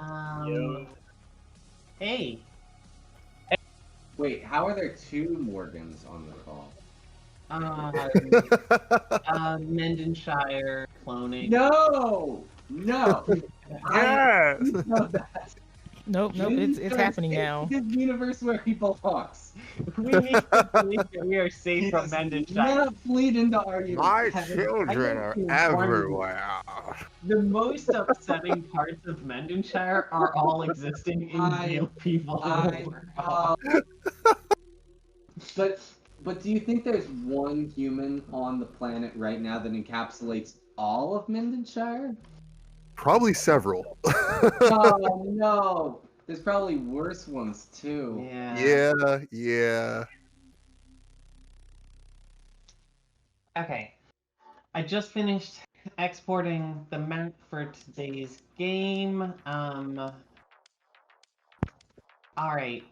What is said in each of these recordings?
Yo. Hey. Wait, how are there two Morgans on the call? Mendenshire cloning. No! Yes! I know that. Nope, it's happening now. This universe where people talks. We need to believe that we are safe from Mendenshire. Not bleed into our My universe. children are everywhere. The most upsetting parts of Mendenshire are all existing in real people. But do you think there's one human on the planet right now that encapsulates all of Mendenshire? Probably several. Oh no! There's probably worse ones too. Yeah. Okay. I just finished exporting the map for today's game. Alright.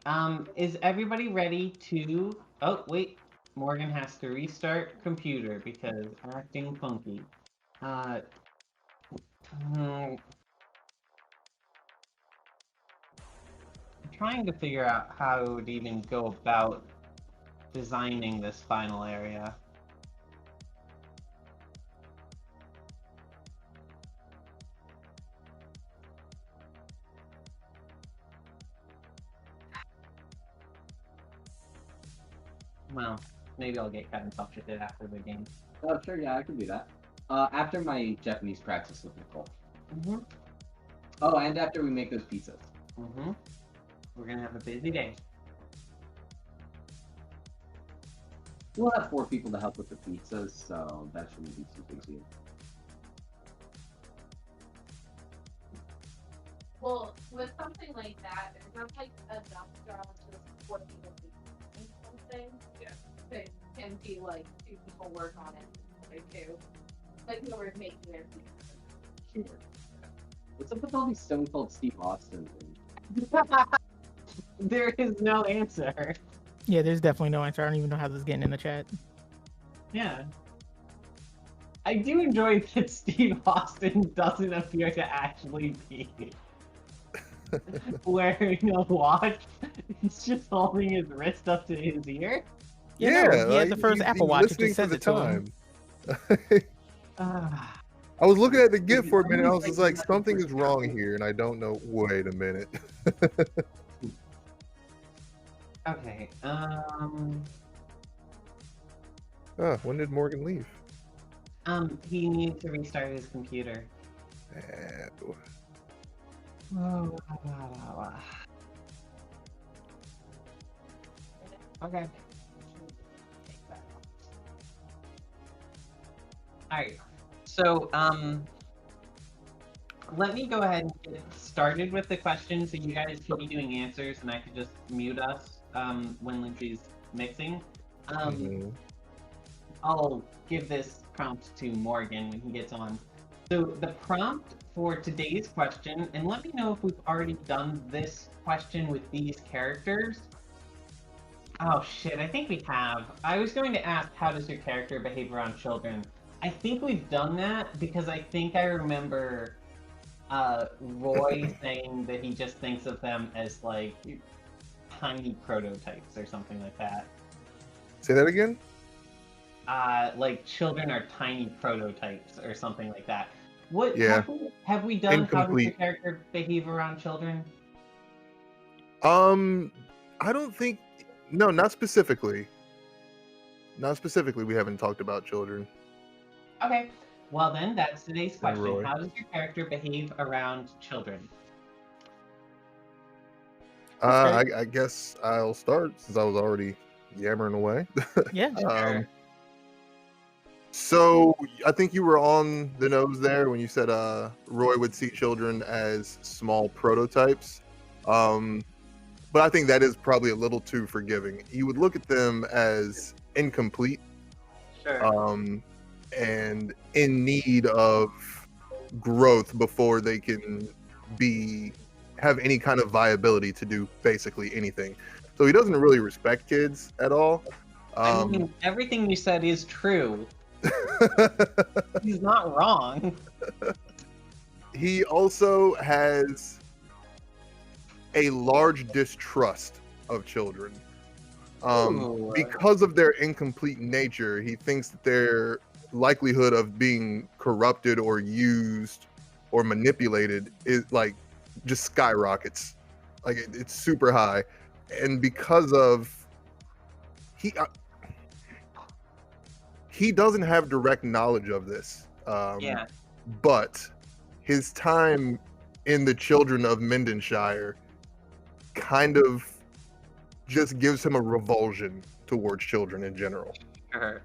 Is everybody ready to... Oh, wait. Morgan has to restart computer because acting funky. I'm trying to figure out how I would even go about designing this final area. Well, maybe I'll get Kevin touch with it after the game. Oh sure, yeah, I can do that. After my Japanese practice with Nicole. Mm-hmm. Oh, and after we make those pizzas. Mm-hmm. We're gonna have a busy day. We'll have 4 people to help with the pizzas, so that shouldn't be too big deal. Well, with something like that, there's not like enough jobs to support people doing something. Yeah. That can be like 2 people work on it, like 2. Like whoever's making their pizza. Sure. What's up with all these Stone Cold Steve Austin things? There is no answer. Yeah, there's definitely no answer. I don't even know how this is getting in the chat. Yeah. I do enjoy that Steve Austin doesn't appear to actually be wearing a watch. He's just holding his wrist up to his ear. Yeah, no, he had the first Apple Watch. It just says it to him. I was looking at the GIF for a minute. I was just like, something is wrong here, and I don't know. Wait a minute. Okay. When did Morgan leave? He needs to restart his computer. Okay. Alright. So, let me go ahead and get started with the questions so you guys can be doing answers and I can just mute us when Lindsay's mixing. I'll give this prompt to Morgan when he gets on. So the prompt for today's question, and let me know if we've already done this question with these characters. Oh shit, I think we have. I was going to ask, how does your character behave around children? I think we've done that because I think I remember Roy saying that he just thinks of them as like tiny prototypes or something like that. Say that again? Like children are tiny prototypes or something like that. What? Yeah. Have we done Incomplete. how does your character behave around children? I don't think. No, not specifically. Not specifically. We haven't talked about children. Okay. Well then, that's today's question. Roy. How does your character behave around children? I guess I'll start since I was already yammering away. Yeah. Sure. So I think you were on the nose there when you said Roy would see children as small prototypes. But I think that is probably a little too forgiving. You would look at them as incomplete Sure. and in need of growth before they can have any kind of viability to do basically anything. So he doesn't really respect kids at all. I mean, everything you said is true. He's not wrong. He also has a large distrust of children. Ooh. Because of their incomplete nature, he thinks that their likelihood of being corrupted or used or manipulated is like just skyrockets. Like it's super high. And because of he doesn't have direct knowledge of this. Yeah. But his time in the Children of Mindenshire kind of just gives him a revulsion towards children in general. Sure.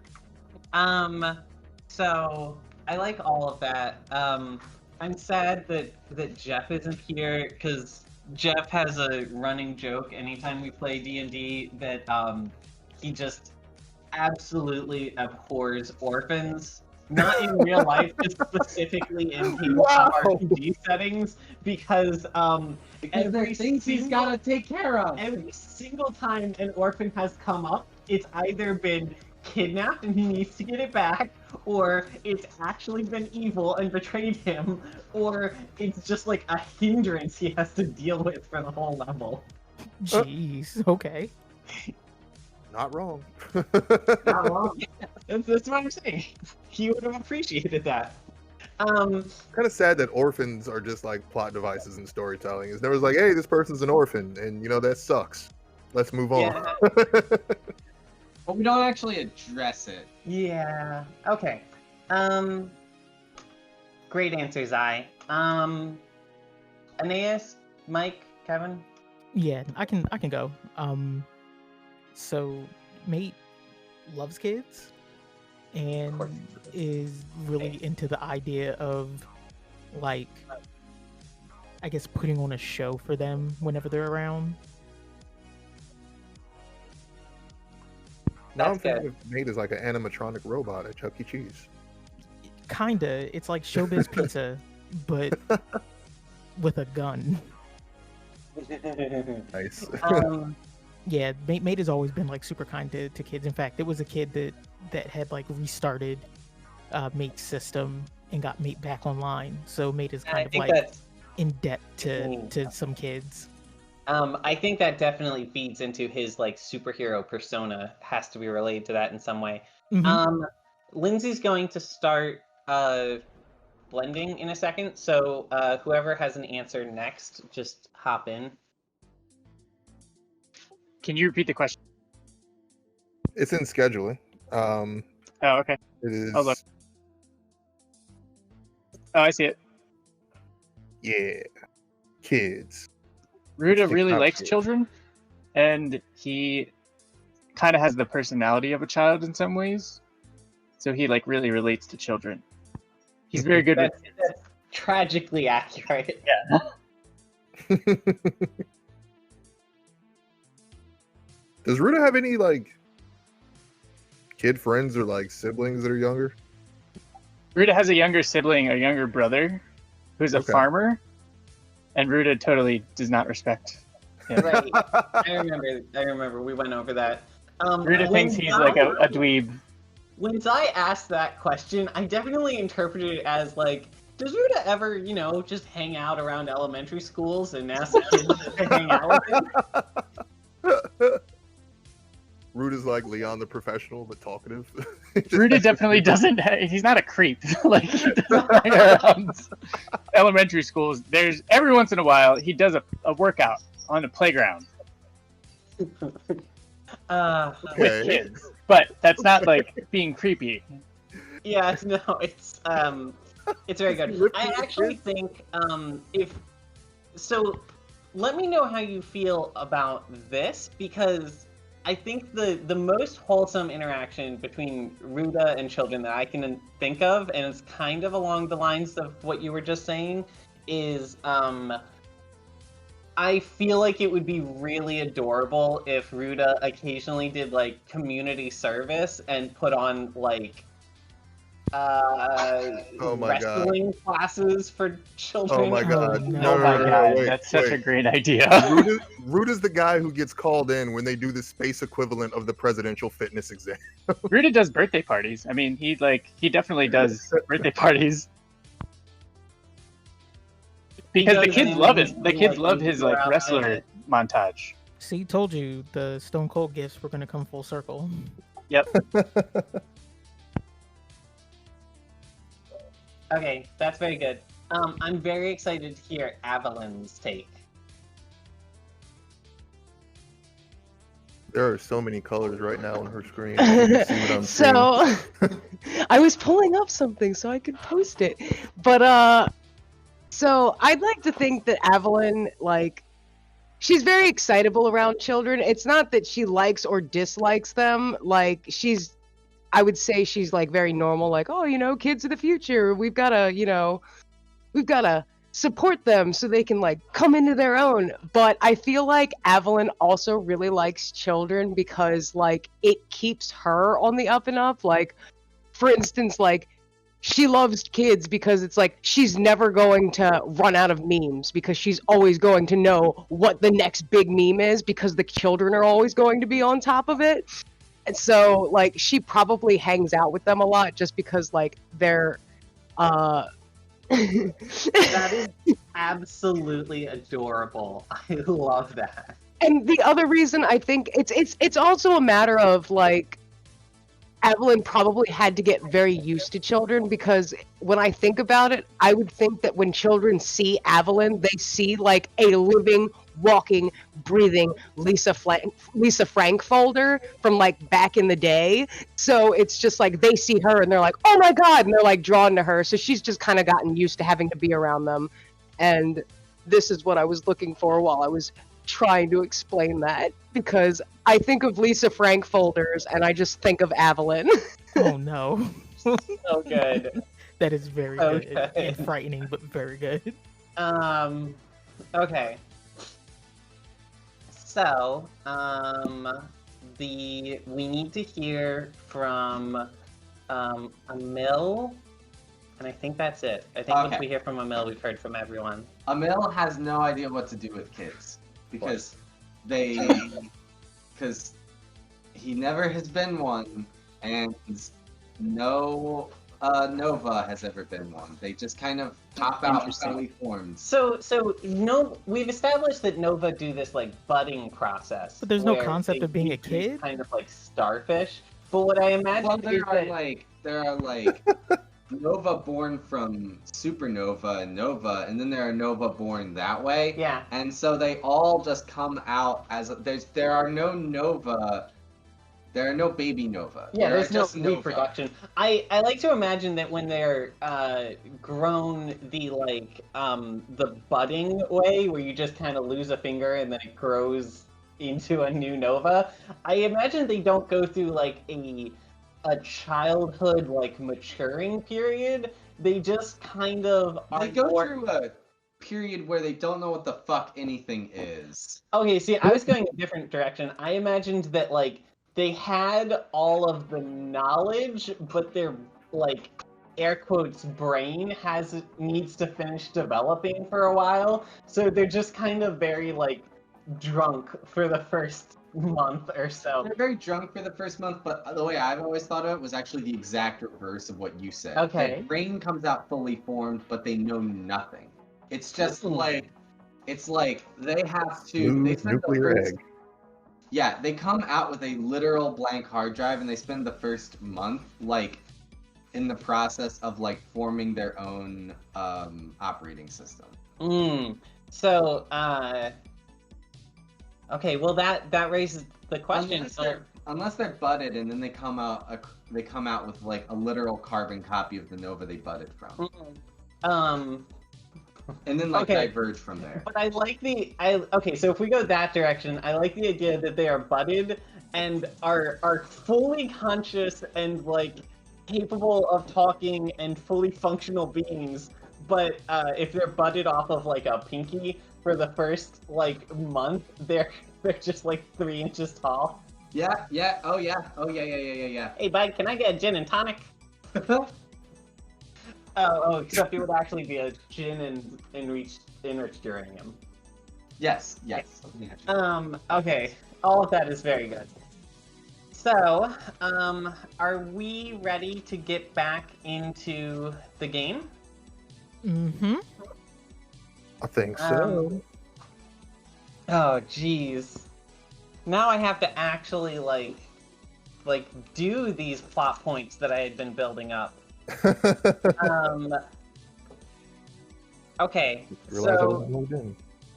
So I like all of that. I'm sad that Jeff isn't here because Jeff has a running joke anytime we play D&D that he just absolutely abhors orphans. Not in real life, just specifically in RPG settings, because there's things he's gotta take care of. Every single time an orphan has come up, it's either been kidnapped and he needs to get it back, or it's actually been evil and betrayed him, or it's just like a hindrance he has to deal with for the whole level. Jeez, okay. Not wrong. Not wrong. That's what I'm saying. He would have appreciated that. Kind of sad that orphans are just like plot devices in storytelling. It's never like, hey, this person's an orphan, and that sucks. Let's move on. Yeah. But we don't actually address it. Yeah. Okay. Great answers, Aeneas, Mike, Kevin. Yeah, I can go. So Mate loves kids and is really into the idea of, like, I guess putting on a show for them whenever they're around. Now I'm thinking of Nate as like an animatronic robot at Chuck E. Cheese. Kinda. It's like Showbiz Pizza, but with a gun. Nice. Yeah, Mate has always been like super kind to kids. In fact, it was a kid that had like restarted Mate's system and got Mate back online. So Mate is kind of like in debt to some kids. I think that definitely feeds into his like superhero persona. Has to be related to that in some way. Mm-hmm. Lindsay's going to start blending in a second, so whoever has an answer next, just hop in. Can you repeat the question? It's in scheduling. Oh, okay. It is. Oh, look. Oh, I see it. Yeah. Kids. Ruda really likes children, and he kind of has the personality of a child in some ways. So he like really relates to children. He's very good with kids. That's tragically accurate. Yeah. Does Ruda have any like kid friends or like siblings that are younger? Ruda has a younger sibling, a younger brother, who's a farmer, and Ruda totally does not respect him. Right. I remember. We went over that. Ruda thinks he's like a dweeb. When Zai asked that question, I definitely interpreted it as like, does Ruda ever, just hang out around elementary schools and ask kids to hang out with him? Ruda's like Leon the Professional, but talkative. Ruda definitely doesn't. He's not a creep. Like he doesn't hang around elementary schools. There's every once in a while he does a workout on the playground with kids, but that's not like being creepy. Yeah, no, it's very good. I actually think let me know how you feel about this, because I think the most wholesome interaction between Ruda and children that I can think of, and it's kind of along the lines of what you were just saying, is I feel like it would be really adorable if Ruda occasionally did like community service and put on like wrestling classes for children. Oh my god! No, wait, that's such a great idea. Ruda's the guy who gets called in when they do the space equivalent of the presidential fitness exam. Ruda does birthday parties. I mean, he definitely does birthday parties. Because the kids love it. The kids love his like wrestler montage. See, told you the Stone Cold gifts were going to come full circle. Yep. Okay, that's very good. I'm very excited to hear Avalyn's take. There are so many colors right now on her screen. You can see what I'm seeing. So I was pulling up something so I could post it. But so I'd like to think that Avalyn, like, she's very excitable around children. It's not that she likes or dislikes them. Like, I would say she's like very normal, like, oh, you know, kids of the future. We've gotta support them so they can like come into their own. But I feel like Avalyn also really likes children because like it keeps her on the up and up. Like, for instance, like she loves kids because it's like she's never going to run out of memes because she's always going to know what the next big meme is because the children are always going to be on top of it. And so like she probably hangs out with them a lot just because like they're That is absolutely adorable. I love that. And the other reason I think it's also a matter of like Avalyn probably had to get very used to children because when I think about it, I would think that when children see Avalyn, they see like a living, walking, breathing Lisa Frank folder from like back in the day. So it's just like they see her and they're like, oh my god, and they're like drawn to her. So she's just kind of gotten used to having to be around them. And this is what I was looking for while I was trying to explain that, because I think of Lisa Frank folders and I just think of Avalyn. Oh no. So good. That is very good Okay. and frightening, but very good. Okay. So, we need to hear from Emil, and I think that's it. I think once Okay. we hear from Emil, we've heard from everyone. Emil has no idea what to do with kids because because he never has been one, and no Nova has ever been one. They just kind of pop out Interesting. fully formed. So we've established that Nova do this like budding process. But there's no where concept they of being a eat these kid? kind of like starfish. But what I imagine Well, is there are like Nova born from supernova and Nova, and then there are Nova born that way. yeah. And so they all just come out as there are no Nova. There are no baby Nova. Yeah, There are there's no just Nova. reproduction. I like to imagine that when they're grown the the budding way, where you just kind of lose a finger and then it grows into a new Nova. I imagine they don't go through like a childhood like maturing period. They just kind of They go through a period where they don't know what the fuck anything is. Okay, see, I was going a different direction. I imagined that like they had all of the knowledge, but their like air quotes brain needs to finish developing for a while. So they're just kind of very like drunk for the first month or so. They're very drunk for the first month, but the way I've always thought of it was actually the exact reverse of what you said. Okay. Their brain comes out fully formed, but they know nothing. It's just like they have to. They Smooth spend the nuclear first- egg. Yeah, they come out with a literal blank hard drive, and they spend the first month like in the process of like forming their own operating system. So, okay, well that raises the question. Unless they're budded, and then they come out with like a literal carbon copy of the Nova they budded from, and then like Okay. diverge from there. But I like okay, so if we go that direction, I like the idea that they are budded and are fully conscious and like capable of talking and fully functional beings. But if they're budded off of like a pinky for the first like month, they're just like 3 inches tall. Yeah. Oh yeah. Hey bud, can I get a gin and tonic? Oh, except it would actually be a gin and enriched uranium. Yes. Okay, all of that is very good. So, are we ready to get back into the game? Mm-hmm. I think so. Oh, jeez. Now I have to actually, like do these plot points that I had been building up. Okay, so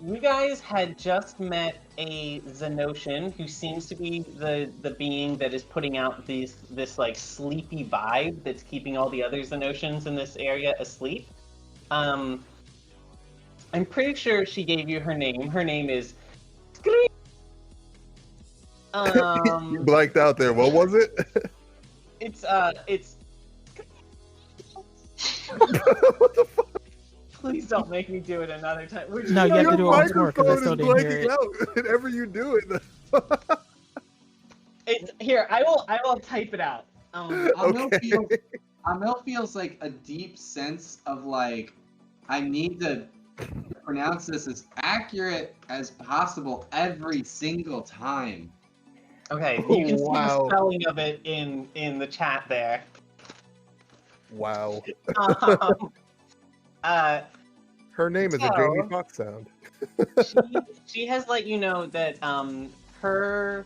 you guys had just met a Xenosian who seems to be the being that is putting out this like sleepy vibe that's keeping all the other Xenosians in this area asleep. I'm pretty sure she gave you her name. Her name is Scream. You blanked out there. What was it? It's What the fuck? Please don't make me do it another time. No, you have to do it once more because I still didn't hear it. Out whenever you do it. It's here. I will type it out. Amel feels like a deep sense of like, I need to pronounce this as accurate as possible every single time. Okay, you can see Wow. the spelling of it in the chat there. Wow. Her name is a Jamie Foxx sound. she has let you know that her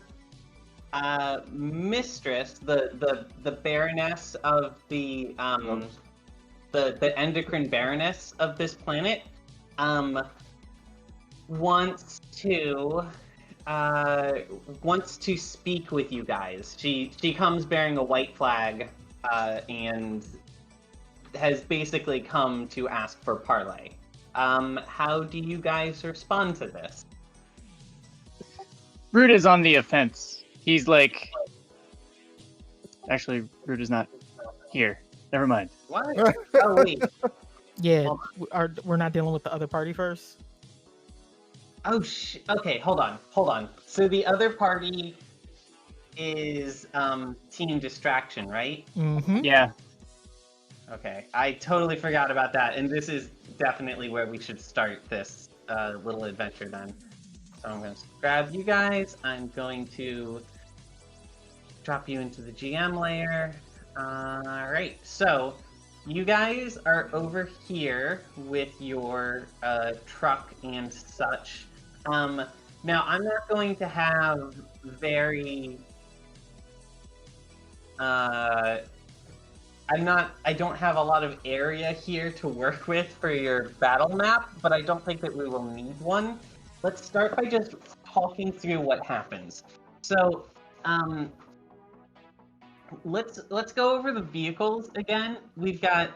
mistress, the Baroness of the endocrine Baroness of this planet, wants to speak with you guys. She comes bearing a white flag, and has basically come to ask for parley. How do you guys respond to this? Root is on the offense. He's like, actually, Root is not here. Never mind. What? Oh wait. Yeah, we're not dealing with the other party first. Oh okay, hold on. So the other party is Team Distraction, right? Mm-hmm. Yeah. Okay, I totally forgot about that, and this is definitely where we should start this little adventure then. So I'm going to grab you guys. I'm going to drop you into the GM layer. Alright, so you guys are over here with your truck and such. Now, I'm not going to have very... I don't have a lot of area here to work with for your battle map, but I don't think that we will need one. Let's start by just talking through what happens. So, let's go over the vehicles again. We've got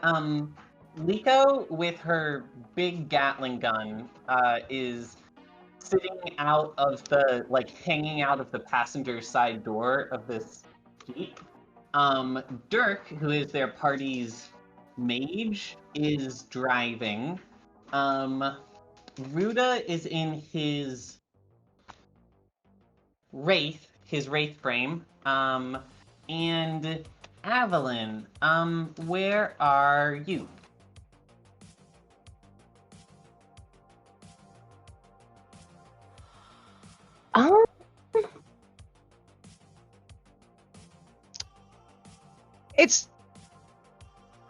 Liko with her big Gatling gun is sitting out of the hanging out of the passenger side door of this Jeep. Dirk, who is their party's mage, is driving. Ruda is in his wraith frame. And Evelyn, where are you?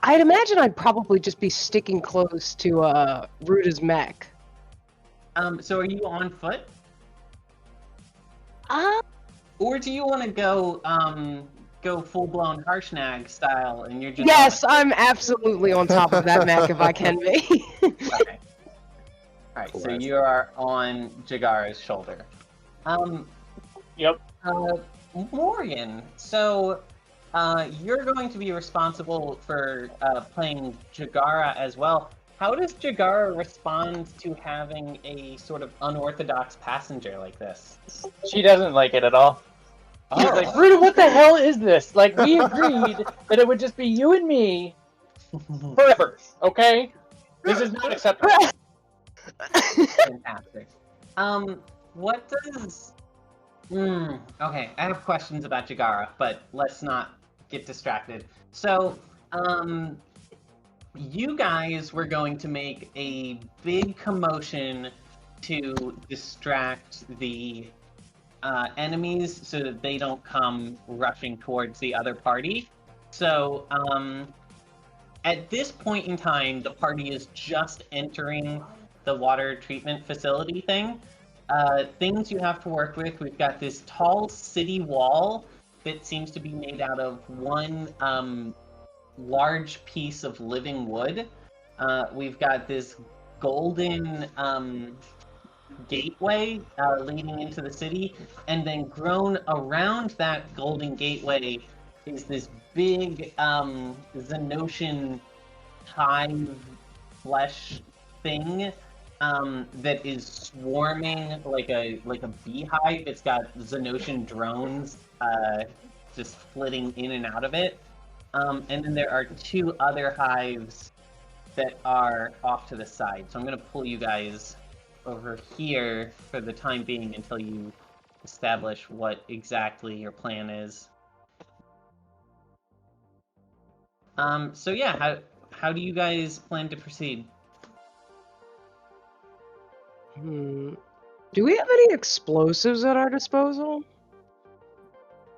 I'd imagine I'd probably just be sticking close to Ruda's mech. So are you on foot? Or do you want to go full-blown Harshnag style and you're just... Yes, I'm absolutely on top of that mech if I can be. Okay. Alright, so you are on Jagara's shoulder. Yep. Morgan, so you're going to be responsible for playing Jagara as well. How does Jagara respond to having a sort of unorthodox passenger like this? She doesn't like it at all. She's Oh. like, Ruda, what the hell is this? Like, we agreed that it would just be you and me forever, okay? This is not acceptable. Fantastic. What does... okay, I have questions about Jagara, but let's not get distracted. So, you guys were going to make a big commotion to distract the enemies so that they don't come rushing towards the other party. So, at this point in time, the party is just entering the water treatment facility thing. things you have to work with. We've got this tall city wall that seems to be made out of one large piece of living wood. We've got this golden gateway leading into the city, and then grown around that golden gateway is this big Xenosian hive flesh thing that is swarming like a beehive. It's got Xenosian drones just flitting in and out of it. And then there are two other hives that are off to the side. So I'm going to pull you guys over here for the time being until you establish what exactly your plan is. So yeah, how do you guys plan to proceed? Do we have any explosives at our disposal?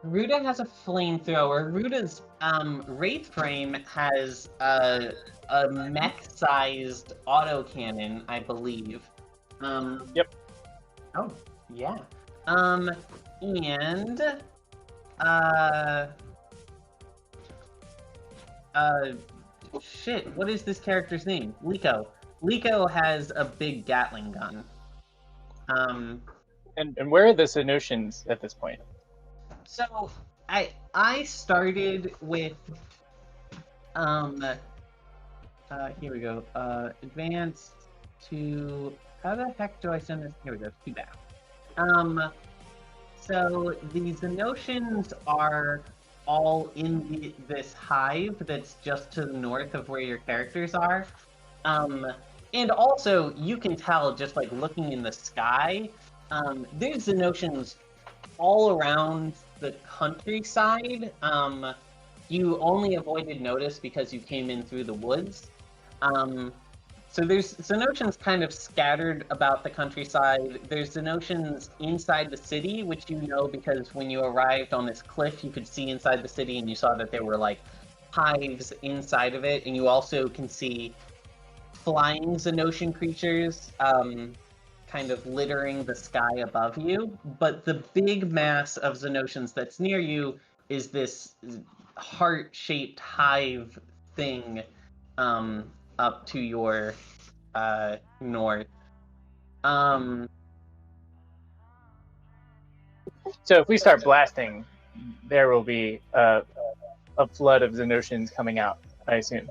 Ruda has a flamethrower. Ruda's Wraith Frame has a mech-sized autocannon, I believe. Yep. Oh, yeah. Shit, what is this character's name? Liko. Liko has a big Gatling gun. And where are the Xenosians at this point? So I started with here we go. Advance to how the heck do I send this? Here we go, to back. So the Xenosians are all in this hive that's just to the north of where your characters are. And also you can tell just like looking in the sky, there's Xenosians all around the countryside. You only avoided notice because you came in through the woods. So there's Xenosians kind of scattered about the countryside. There's Xenosians inside the city, which you know because when you arrived on this cliff, you could see inside the city and you saw that there were like hives inside of it. And you also can see flying Xenosian creatures kind of littering the sky above you. But the big mass of Xenosians that's near you is this heart-shaped hive thing up to your north. So if we start blasting, there will be a flood of Xenosians coming out, I assume.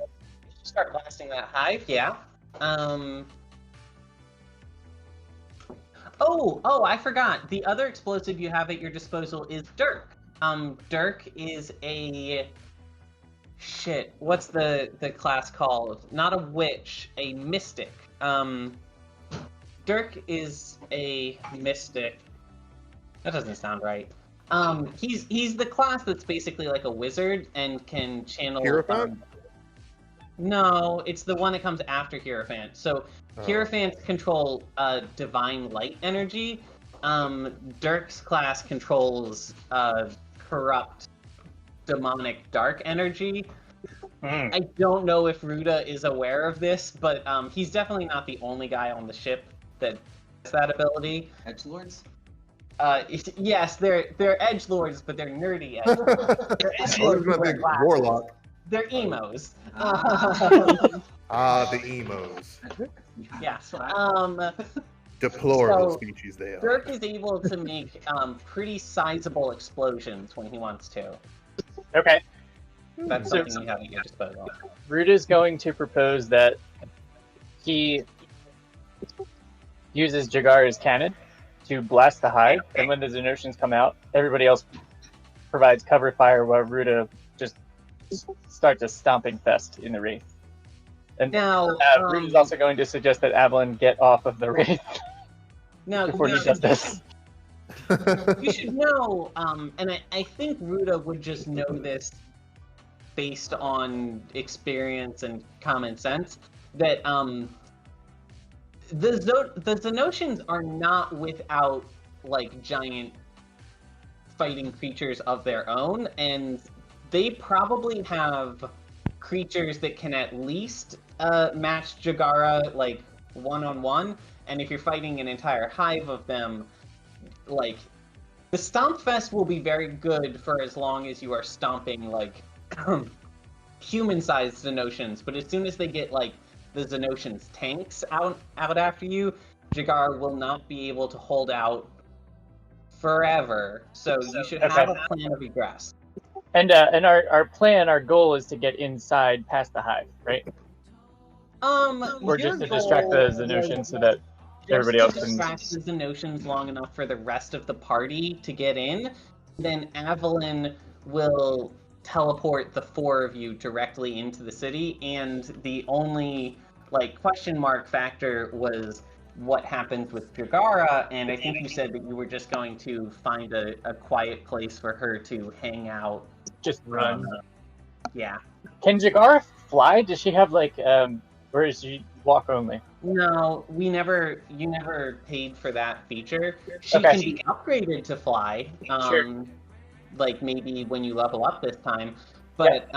Start blasting that hive, yeah. Oh, I forgot. The other explosive you have at your disposal is Dirk. Dirk is a... Shit, what's the class called? Not a witch, a mystic. Dirk is a mystic. That doesn't sound right. He's the class that's basically like a wizard and can channel... Hierophant? No, it's the one that comes after Hierophant. So Hierophants control divine light energy. Dirk's class controls corrupt demonic dark energy. I don't know if Ruda is aware of this, but he's definitely not the only guy on the ship that has that ability. Edgelords? Yes, they're edgelords, but they're nerdy edgelords. They're edgelords a big warlock. They're emos. The emos. Yes. Deplorable So, species they are. Dirk is able to make pretty sizable explosions when he wants to. Okay. That's something you have at your disposal. Ruda's going to propose that he uses Jagara's cannon to blast the hive, and when the Xenosians come out, everybody else provides cover fire while Ruda just starts a stomping fest in the Wraith. And Now, Ruda's also going to suggest that Avalon get off of the Wraith before he does this. You should know, and I think Ruda would just know this based on experience and common sense, that the Xenosians are not without like giant fighting creatures of their own, and they probably have creatures that can at least match Jagara like one-on-one. and if you're fighting an entire hive of them, like, the Stomp Fest will be very good for as long as you are stomping, like, human-sized Xenotians, but as soon as they get, like, the Xenotians tanks out after you, Jagar will not be able to hold out forever, so you should have a plan of egress. And our plan, our goal is to get inside past the hive, right? Or just to distract the Xenotians so that everybody else can distract the Xenotians long enough for the rest of the party to get in. Then Evelyn will teleport the 4 of you directly into the city, and the only like question mark factor was what happens with Jagara, and I think you said that you were just going to find a quiet place for her to hang out. Just run. Yeah. Can Jagara fly? Does she have like or is she walk only? No, you never paid for that feature. She can be upgraded to fly. Sure. Like maybe when you level up this time. But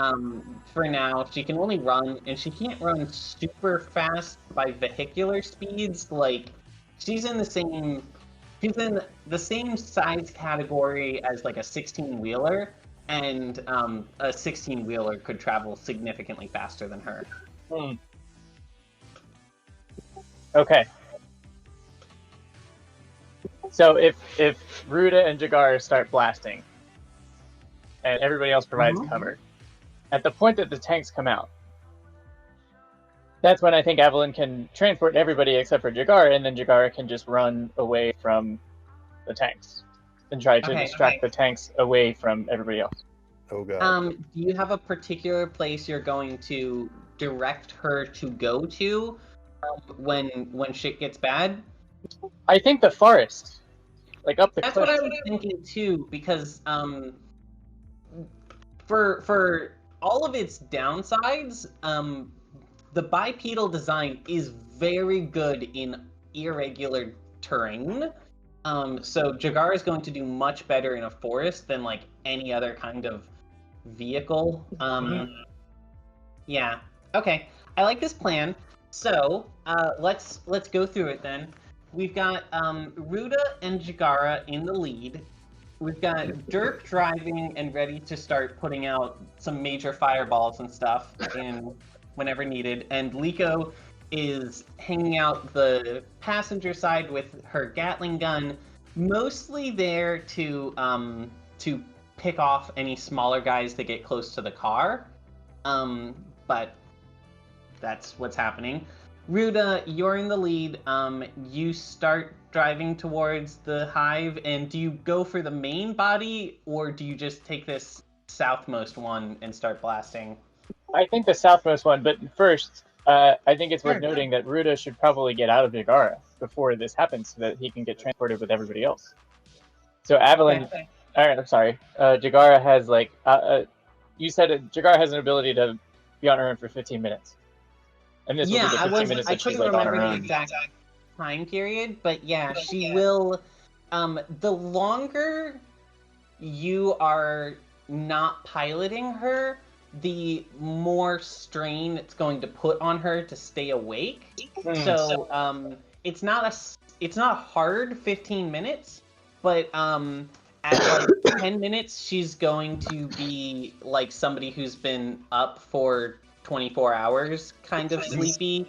for now, she can only run, and she can't run super fast by vehicular speeds. Like, she's in the same size category as like a 16-wheeler, and a 16-wheeler could travel significantly faster than her. Okay. So if Ruda and Jagar start blasting, and everybody else provides cover, at the point that the tanks come out, that's when I think Evelyn can transport everybody except for Jagar, and then Jagar can just run away from the tanks and try to distract the tanks away from everybody else. Oh god. Do you have a particular place you're going to direct her to go to when shit gets bad? I think the forest, like up the That's cliff. what I was thinking too, because for all of its downsides, the bipedal design is very good in irregular terrain. So Jagar is going to do much better in a forest than like any other kind of vehicle. Yeah. Okay. I like this plan. So let's go through it then. We've got Ruda and Jagara in the lead. We've got Dirk driving and ready to start putting out some major fireballs and stuff in whenever needed. And Liko is hanging out the passenger side with her Gatling gun, mostly there to pick off any smaller guys that get close to the car. But that's what's happening. Ruda, you're in the lead. You start driving towards the hive, and do you go for the main body, or do you just take this southmost one and start blasting? I think the southmost one, but first, I think it's worth noting that Ruda should probably get out of Jagara before this happens so that he can get transported with everybody else. So Evelyn, alright, I'm sorry. Jagara has like, you said Jagara has an ability to be on her own for 15 minutes. And this will be the 15 minutes that she's like on her own. The exact time period, but yeah, she will. The longer you are not piloting her, the more strain it's going to put on her to stay awake. So it's not hard 15 minutes, but at like 10 minutes she's going to be like somebody who's been up for 24 hours, kind of sleepy.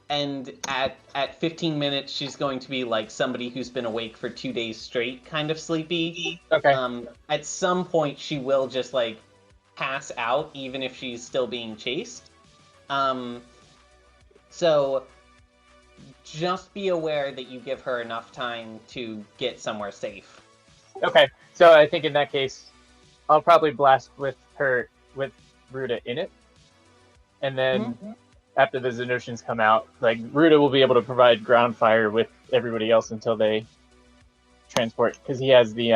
And at 15 minutes, she's going to be like somebody who's been awake for 2 days straight, kind of sleepy. Okay. At some point, she will just like pass out, even if she's still being chased. So just be aware that you give her enough time to get somewhere safe. Okay. So I think in that case, I'll probably blast with Ruda in it. And then after the Xenotians come out, like Ruda will be able to provide ground fire with everybody else until they transport, because he has the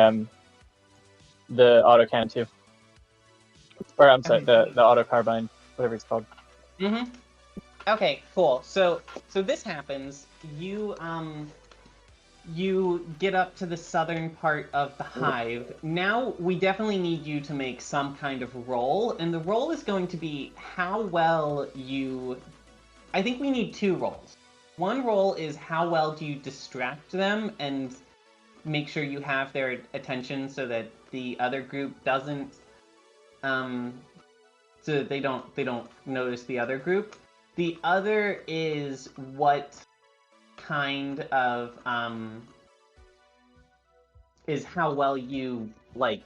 autocannon too. Or I'm sorry, the auto carbine, whatever it's called. Okay, cool. So this happens. You get up to the southern part of the hive. Now we definitely need you to make some kind of roll, and the roll is going to be how well you... I think we need 2 rolls. One role is how well do you distract them and make sure you have their attention so that the other group doesn't, so that they don't notice the other group. The other is what kind of is how well you like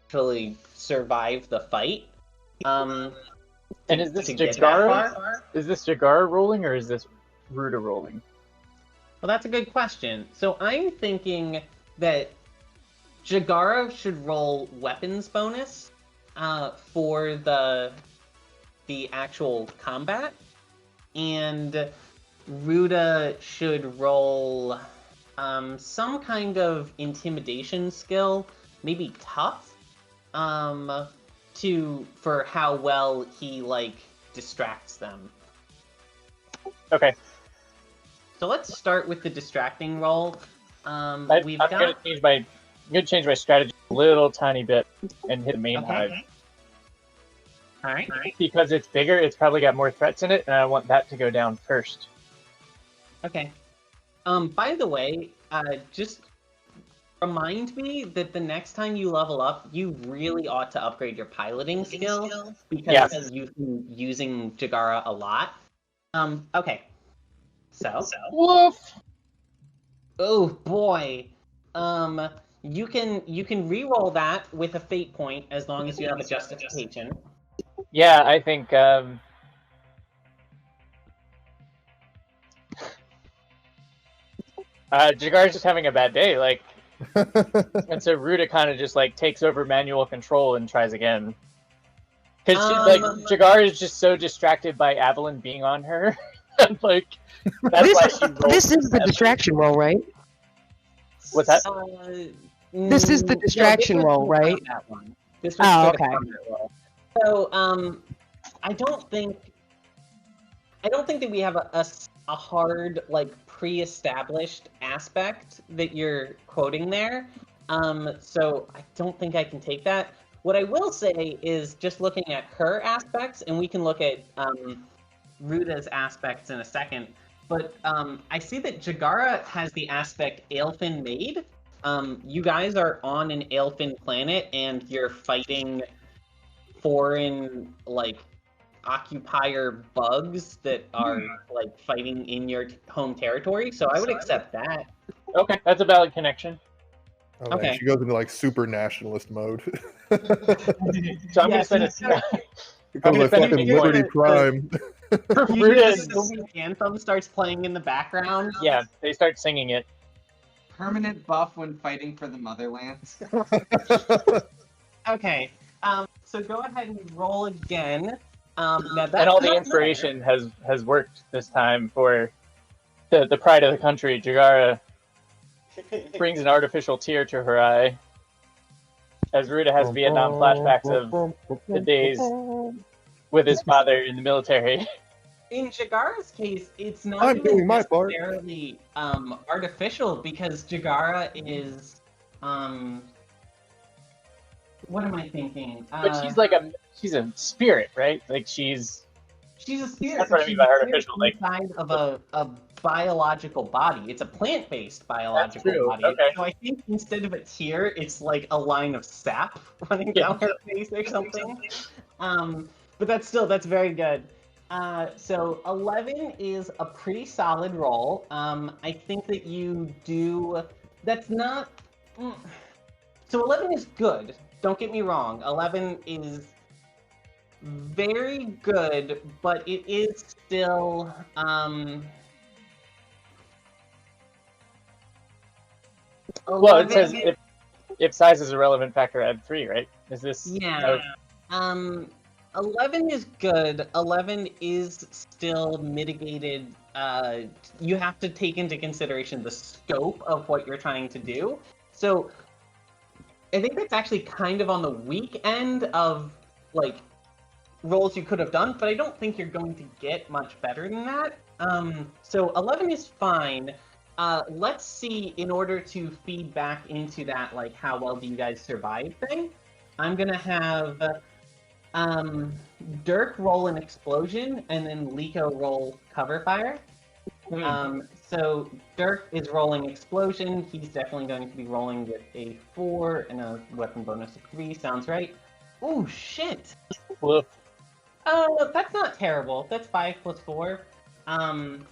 actually survive the fight. And is this to get that Jagara? far. Is this Jagara rolling or is this Ruta rolling? Well, that's a good question. So I'm thinking that Jagara should roll weapons bonus for the actual combat, and Ruta should roll some kind of intimidation skill, maybe tough, for how well he like distracts them. Okay. So let's start with the distracting roll. I'm gonna change my strategy a little tiny bit and hit the main hive. All right. Because it's bigger, it's probably got more threats in it, and I want that to go down first. Okay. By the way, just remind me that the next time you level up, you really ought to upgrade your piloting skill because you've been using Jagara a lot. Okay. So. Woof. Oh boy. You can re-roll that with a fate point as long as you have a justification. Yeah, I think Jagara's just having a bad day, like, and so Ruta kind of just like takes over manual control and tries again. Because Jagara is just so distracted by Evelyn being on her, like that's why she rolls. This is the distraction roll, right? What's that? This is the distraction roll, right? That one. This was okay. Roll. So I don't think that we have a hard like pre-established aspect that you're quoting there. So I don't think I can take that. What I will say is just looking at her aspects, and we can look at Ruta's aspects in a second. But I see that Jagara has the aspect Aelfin Maid. You guys are on an Aelfin planet, and you're fighting foreign like occupier bugs that are like fighting in your home territory. So I would accept that. Okay, that's a valid connection. Oh, okay. Man, she goes into like super nationalist mode. So I'm gonna spend a. Because like fucking Liberty Prime. The Soviet anthem starts playing in the background. Yeah, they start singing it. Permanent buff when fighting for the motherland. Okay. So go ahead and roll again. Now and all the inspiration has worked this time for the pride of the country. Jagara brings an artificial tear to her eye as Ruta has Vietnam flashbacks of the days with his father in the military. In Jagara's case, it's not even necessarily artificial because Jagara is what am I thinking? But she's a spirit, right? Like she's a spirit. That's what I mean by artificial. Like inside of a biological body. It's a plant-based biological body. Okay. So I think instead of a tear, it's like a line of sap running down her face or something. But that's very good. So 11 is a pretty solid roll. I think that you do. That's not. So 11 is good. Don't get me wrong. 11 is very good, but it is still. Well, it says if size is a relevant factor, add 3, right? Is this? Yeah. 11 is good. 11 is still mitigated. You have to take into consideration the scope of what you're trying to do. So I think that's actually kind of on the weak end of like rolls you could have done, but I don't think you're going to get much better than that. So 11 is fine. Let's see, in order to feed back into that, like how well do you guys survive thing, I'm gonna have Dirk roll an explosion and then Liko roll cover fire. So Dirk is rolling explosion. He's definitely going to be rolling with a 4 and a weapon bonus of 3. Sounds right. Ooh, shit. Woof. That's not terrible. That's 5 plus 4. And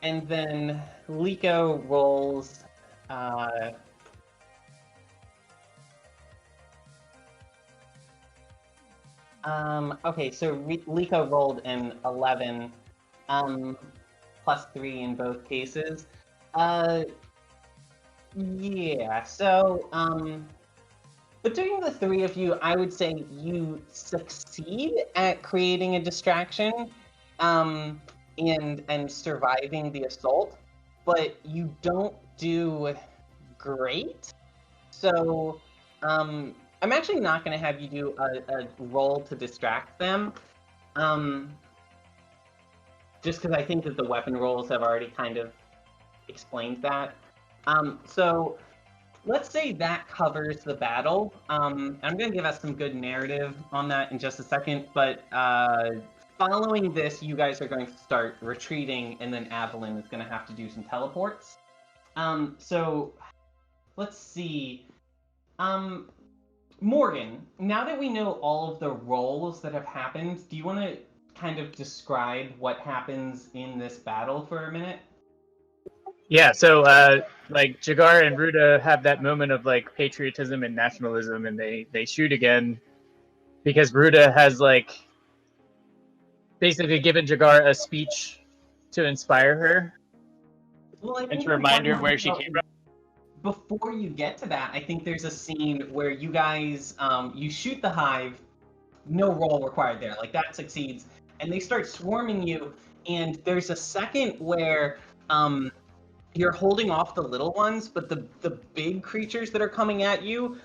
then Liko rolls. Okay, so Liko rolled an 11. Plus 3 in both cases. Yeah, so, between the three of you, I would say you succeed at creating a distraction, and surviving the assault, but you don't do great. So, I'm actually not going to have you do a roll to distract them. Just because I think that the weapon rolls have already kind of explained that. So let's say that covers the battle. I'm going to give us some good narrative on that in just a second, but following this, you guys are going to start retreating, and then Evelyn is going to have to do some teleports. So let's see. Morgan, now that we know all of the roles that have happened, do you want to kind of describe what happens in this battle for a minute? Yeah, so like Jagar and Ruda have that moment of like patriotism and nationalism, and they shoot again because Ruda has like basically given Jagar a speech to inspire her and to remind her where she came from. Before you get to that, I think there's a scene where you guys you shoot the hive, no roll required there, like that succeeds, and they start swarming you, and there's a second where you're holding off the little ones, but the big creatures that are coming at you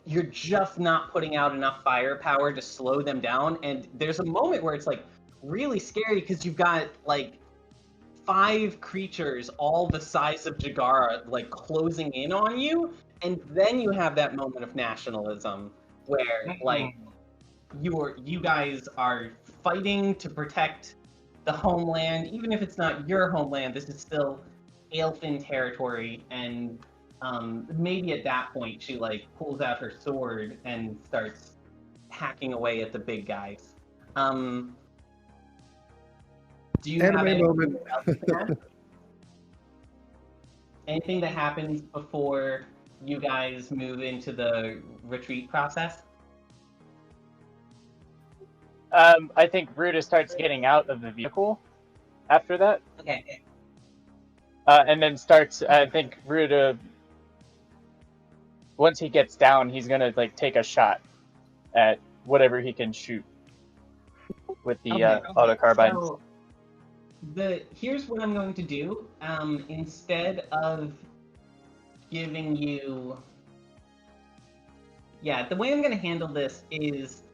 you're just not putting out enough firepower to slow them down, and there's a moment where it's like really scary because you've got like 5 creatures all the size of Jagara like closing in on you, and then you have that moment of nationalism where like you guys are fighting to protect the homeland. Even if it's not your homeland, this is still Aelfin territory, and maybe at that point she like pulls out her sword and starts hacking away at the big guys. Do you have anything moment. anything that happens before you guys move into the retreat process? I think Ruda starts getting out of the vehicle after that. Okay. And then starts, I think Ruda, once he gets down, he's gonna like take a shot at whatever he can shoot with the auto carbine. So here's what I'm going to do. Instead of giving you, the way I'm going to handle this is,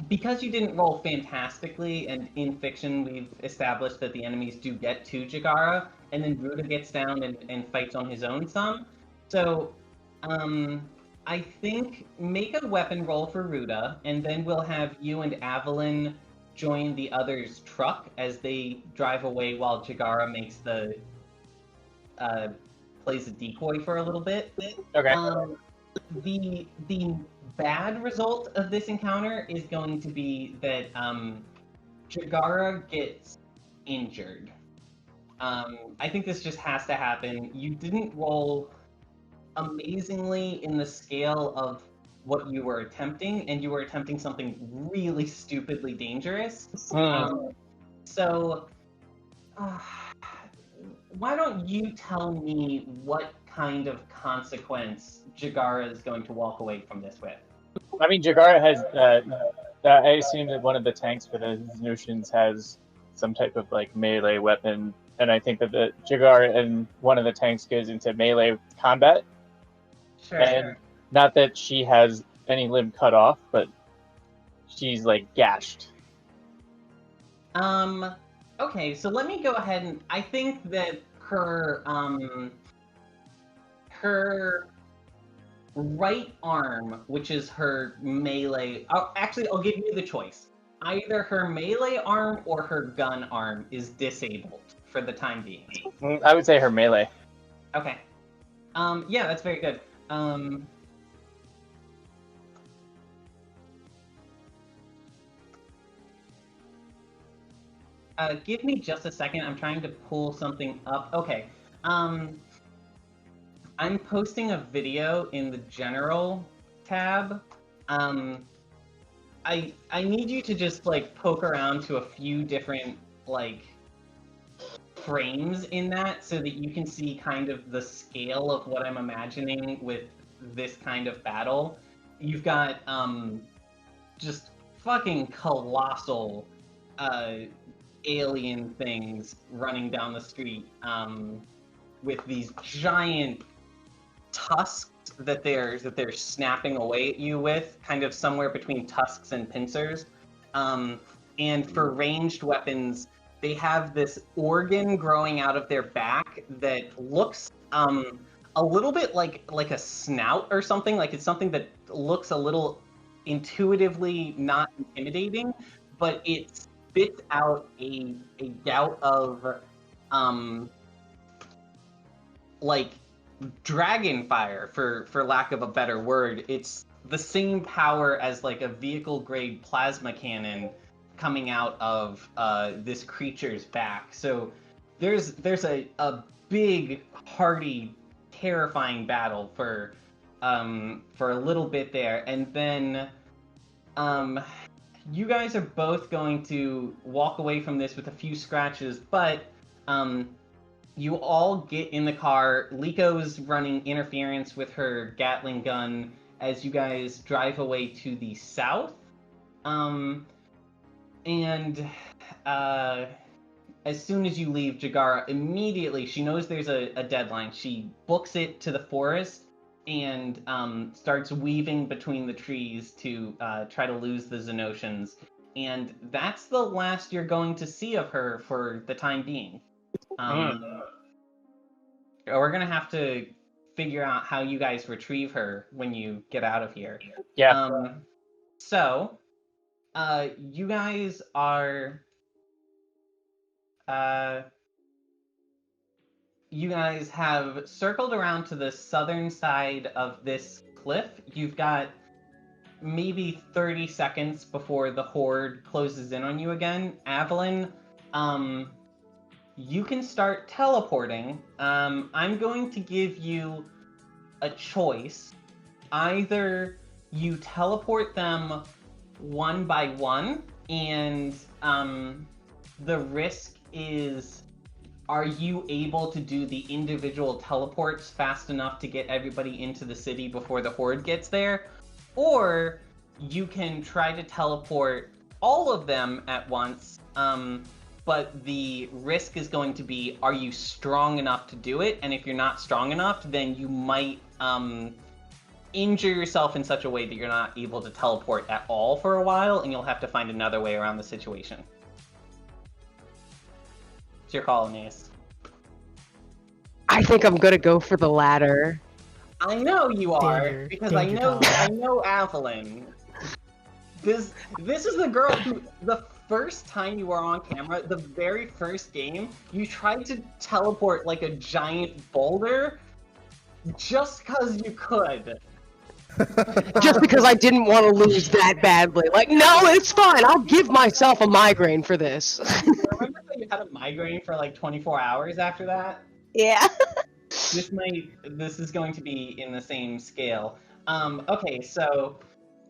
because you didn't roll fantastically, and in fiction we've established that the enemies do get to Jagara, and then Ruda gets down and fights on his own some. So, I think make a weapon roll for Ruda, and then we'll have you and Evelyn join the other's truck as they drive away while Jagara makes plays a decoy for a little bit. Okay. The bad result of this encounter is going to be that Jagara gets injured. I think this just has to happen. You didn't roll amazingly in the scale of what you were attempting, and you were attempting something really stupidly dangerous. So, why don't you tell me what kind of consequence Jagara is going to walk away from this with? I mean, Jagara has, I assume that one of the tanks for the notions has some type of like melee weapon, and I think that the Jagara and one of the tanks goes into melee combat. Sure. And not that she has any limb cut off, but she's like gashed. Okay, so let me go ahead and I think that her right arm, which is her melee. Actually, I'll give you the choice. Either her melee arm or her gun arm is disabled. for the time being? I would say her melee. Okay. Yeah, that's very good. Give me just a second. I'm trying to pull something up. Okay. I'm posting a video in the general tab. I need you to just like poke around to a few different like frames in that so that you can see kind of the scale of what I'm imagining with this kind of battle. You've got just fucking colossal alien things running down the street with these giant tusks that they're snapping away at you with, kind of somewhere between tusks and pincers. And for ranged weapons, they have this organ growing out of their back that looks a little bit like a snout or something. Like it's something that looks a little intuitively not intimidating, but it spits out a gout of like dragon fire, for lack of a better word. It's the same power as like a vehicle grade plasma cannon coming out of this creature's back. So there's a big, hearty, terrifying battle for a little bit there, and then you guys are both going to walk away from this with a few scratches, but you all get in the car. Liko's running interference with her Gatling gun as you guys drive away to the south. And as soon as you leave, Jagara, immediately, she knows there's a deadline. She books it to the forest and starts weaving between the trees to try to lose the Xenocians. And that's the last you're going to see of her for the time being. We're going to have to figure out how you guys retrieve her when you get out of here. Yeah. So, you guys are... you guys have circled around to the southern side of this cliff. You've got maybe 30 seconds before the horde closes in on you again. Avalyn, you can start teleporting. I'm going to give you a choice. Either you teleport them one by one, and the risk is, are you able to do the individual teleports fast enough to get everybody into the city before the horde gets there? Or you can try to teleport all of them at once, but the risk is going to be, are you strong enough to do it? And if you're not strong enough, then you might injure yourself in such a way that you're not able to teleport at all for a while, and you'll have to find another way around the situation. It's your call, Anais. I think I'm gonna go for the latter. I know you are, Danger, because danger I know Avalyn. This is the girl who, the first time you were on camera, the very first game, you tried to teleport like a giant boulder just because you could. Just because I didn't want to lose that badly. Like, no, it's fine. I'll give myself a migraine for this. Remember that you had a migraine for like 24 hours after that? Yeah. This is going to be in the same scale. Okay, so...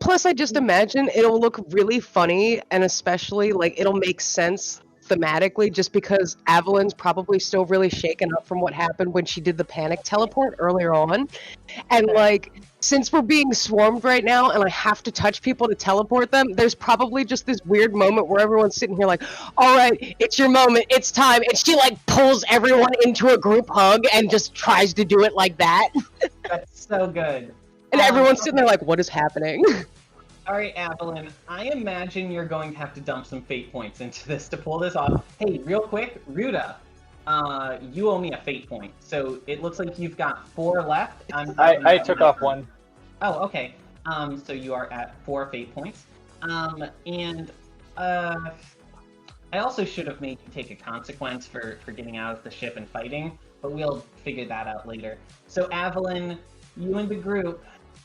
Plus, I just imagine it'll look really funny, and especially, like, it'll make sense thematically, just because Avalyn's probably still really shaken up from what happened when she did the panic teleport earlier on. And, like, since we're being swarmed right now, and I have to touch people to teleport them, there's probably just this weird moment where everyone's sitting here like, all right, it's your moment, it's time, and she, like, pulls everyone into a group hug and just tries to do it like that. That's so good. And everyone's sitting there like, what is happening? Alright, Avalyn, I imagine you're going to have to dump some fate points into this to pull this off. Hey, real quick, Ruta, you owe me a fate point. So it looks like you've got 4 left. I took off 1. Oh, okay. So you are at 4 fate points. And I also should have made you take a consequence for getting out of the ship and fighting, but we'll figure that out later. So Evelyn, you and the group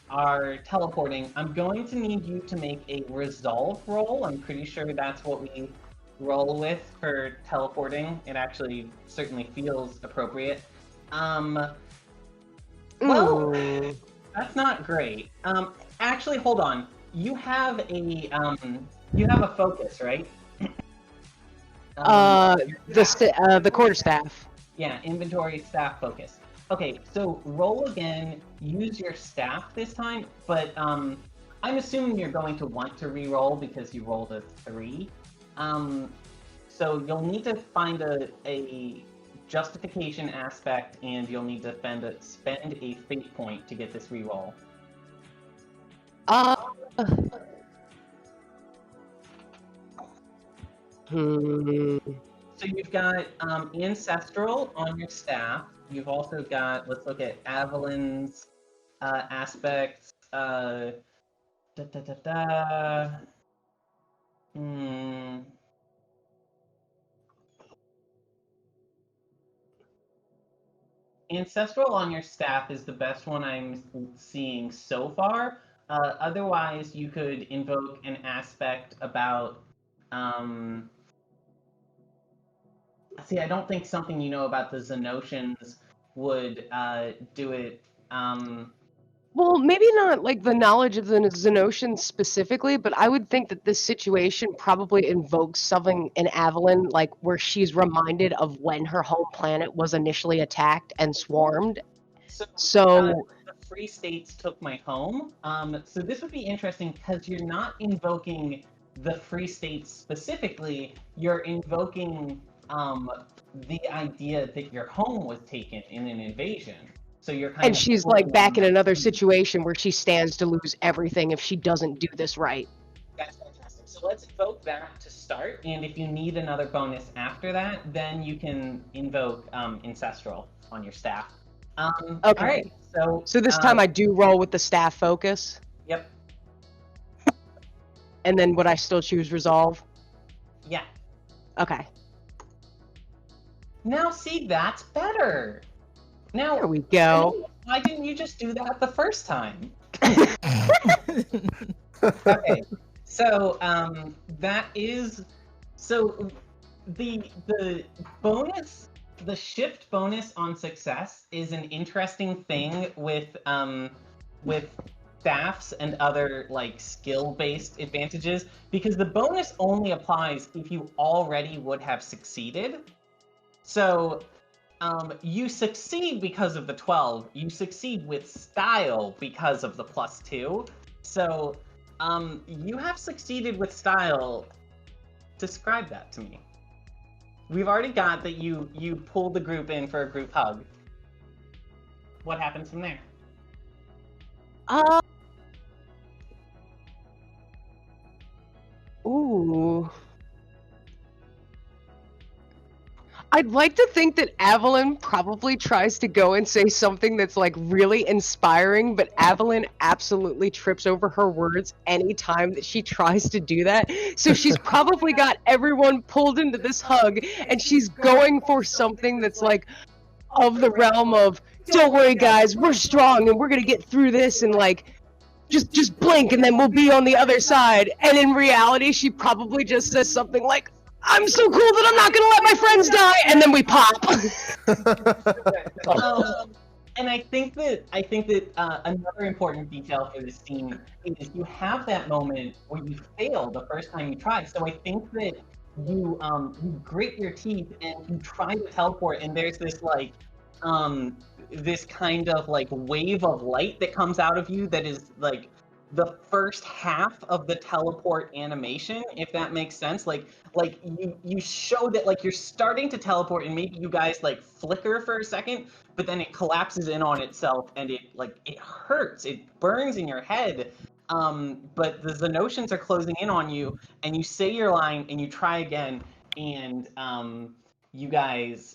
are teleporting. I'm going to need you to make a resolve roll. I'm pretty sure that's what we roll with for teleporting. It actually certainly feels appropriate. Well, that's not great. Actually, hold on. You have a focus, right? The quarterstaff. Yeah, inventory, staff, focus. Okay, so roll again. Use your staff this time, but I'm assuming you're going to want to re-roll because you rolled a 3. So you'll need to find a justification aspect, and you'll need to spend a fate point to get this re-roll. So you've got Ancestral on your staff. You've also got, let's look at Evelyn's aspects. Ancestral on your staff is the best one I'm seeing so far. Otherwise, you could invoke an aspect about... See, I don't think something you know about the Xenocians would do it. Well, maybe not like the knowledge of the Xenocians specifically, but I would think that this situation probably invokes something in Evelyn, like where she's reminded of when her home planet was initially attacked and swarmed. So the Free States took my home. So this would be interesting because you're not invoking the Free States specifically. You're invoking the idea that your home was taken in an invasion. So you're kind and she's like back in another situation where she stands to lose everything if she doesn't do this right. That's fantastic. So let's invoke that to start, and if you need another bonus after that, then you can invoke Ancestral on your staff. Okay. All right. So this time I do roll with the staff focus. Yep. And then would I still choose Resolve? Yeah. Okay. Now, see, that's better. Now, there we go. Why didn't you just do that the first time? Okay, so that is the bonus, the shift bonus on success is an interesting thing with staffs and other like skill-based advantages, because the bonus only applies if you already would have succeeded. So you succeed because of the 12. You succeed with style because of the +2. So you have succeeded with style. Describe that to me. We've already got that you pulled the group in for a group hug. What happens from there? Ooh. I'd like to think that Evelyn probably tries to go and say something that's like really inspiring, but Evelyn absolutely trips over her words anytime that she tries to do that. So she's probably got everyone pulled into this hug, and she's going for something that's like of the realm of, don't worry guys, we're strong and we're gonna get through this, and like just blink and then we'll be on the other side. And in reality, she probably just says something like, I'm so cool that I'm not gonna let my friends die, and then we pop. And I think that another important detail for this scene is you have that moment where you fail the first time you try. So I think that you grit your teeth and you try to teleport, and there's this like this kind of like wave of light that comes out of you that is like the first half of the teleport animation, if that makes sense. Like you show that like you're starting to teleport, and maybe you guys like flicker for a second, but then it collapses in on itself, and it hurts, it burns in your head. But the Xenocians are closing in on you, and you say your line and you try again, and you guys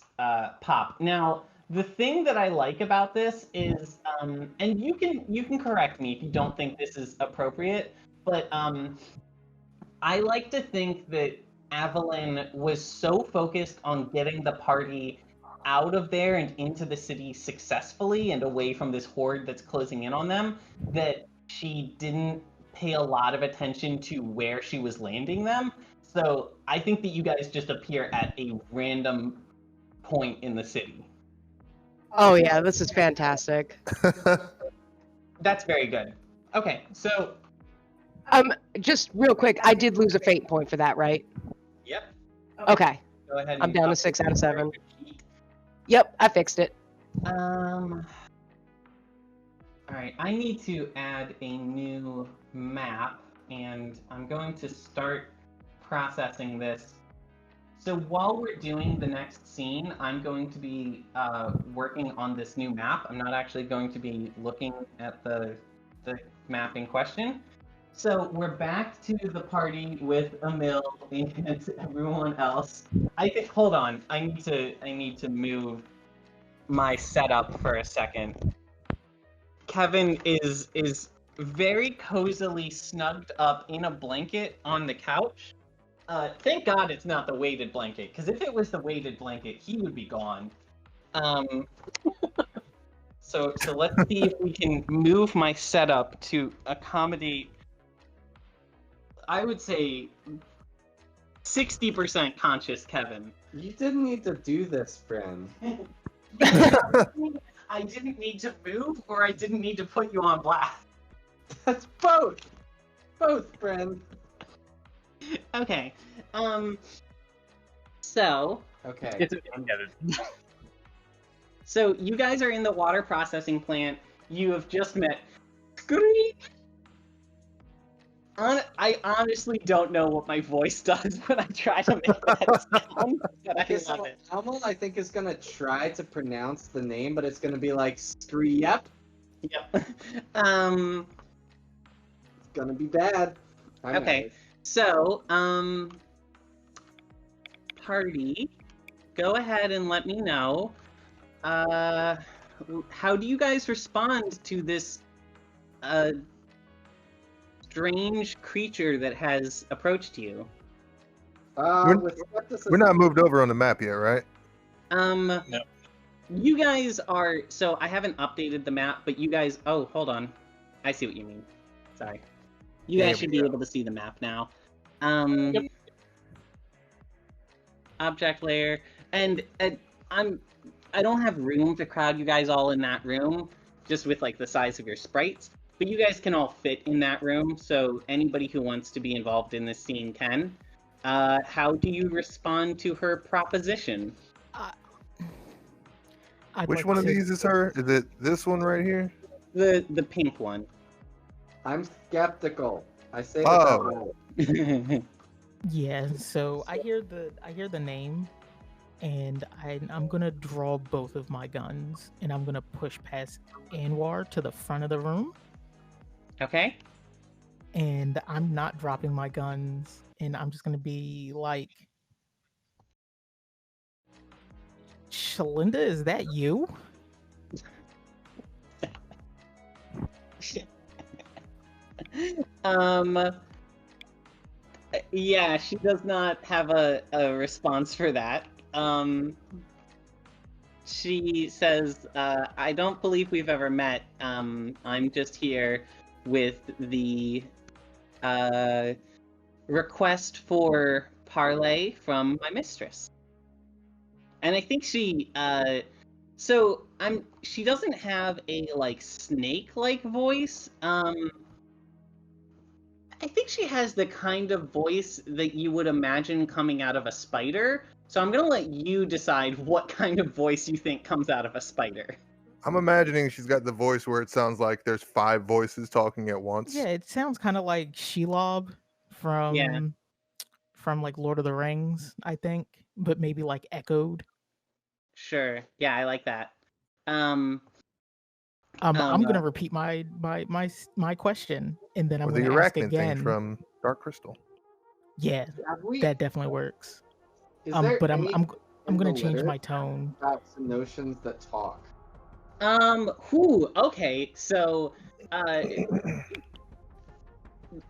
pop. Now, the thing that I like about this is, and you can correct me if you don't think this is appropriate, but I like to think that Evelyn was so focused on getting the party out of there and into the city successfully and away from this horde that's closing in on them that she didn't pay a lot of attention to where she was landing them. So I think that you guys just appear at a random point in the city. Oh yeah, this is fantastic. That's very good. Okay, so Just real quick, I did lose a fate point for that, right? yep. Okay. Go ahead. I'm down to 6 out of 7. Yep, I fixed it. All right, I need to add a new map, and I'm going to start processing this. So while we're doing the next scene, I'm going to be working on this new map. I'm not actually going to be looking at the map in question. So we're back to the party with Emil and everyone else. Hold on. I need to move my setup for a second. Kevin is very cozily snugged up in a blanket on the couch. Thank God it's not the weighted blanket, because if it was the weighted blanket, he would be gone. So let's see if we can move my setup to accommodate, I would say, 60% conscious Kevin. You didn't need to do this, friend. I didn't need to move, or I didn't need to put you on blast. That's both. Both, friend. Okay. So. Okay. It's Kevin. So you guys are in the water processing plant. You have just met Scream. I honestly don't know what my voice does when I try to make that sound, but I love it. Elmo, I think, is gonna try to pronounce the name, but it's gonna be like Screep. Yep. It's gonna be bad. Okay. So, party, go ahead and let me know. How do you guys respond to this strange creature that has approached you? We're not moved over on the map yet, right? No. You guys are. So I haven't updated the map, but you guys. Oh, hold on. I see what you mean. Sorry. You guys should be able to see the map now. Yep. Object layer, and I don't have room to crowd you guys all in that room, just with like the size of your sprites. But you guys can all fit in that room, so anybody who wants to be involved in this scene can. How do you respond to her proposition? Which one of these is her? Is it this one right here? The pink one. I'm skeptical. I say Oh. that. Yeah, so I hear the name, and I'm gonna draw both of my guns, and I'm gonna push past Anwar to the front of the room. Okay. And I'm not dropping my guns, and I'm just gonna be like, Shalinda, is that you? Yeah, she does not have a response for that. She says, I don't believe we've ever met. I'm just here with the request for parley from my mistress. And I think she she doesn't have a like snake-like voice. I think she has the kind of voice that you would imagine coming out of a spider. So I'm gonna let you decide what kind of voice you think comes out of a spider. I'm imagining she's got the voice where it sounds like there's 5 voices talking at once. Yeah, it sounds kind of like Shelob from like Lord of the Rings, I think, but maybe like echoed. Sure. Yeah, I like that. I'm gonna repeat my question, and then I'm Or the gonna ask Arachnid thing again. from Dark Crystal. Yeah, that definitely works. Is there But any I'm gonna in the change my literature tone. about some notions that talk? Okay, so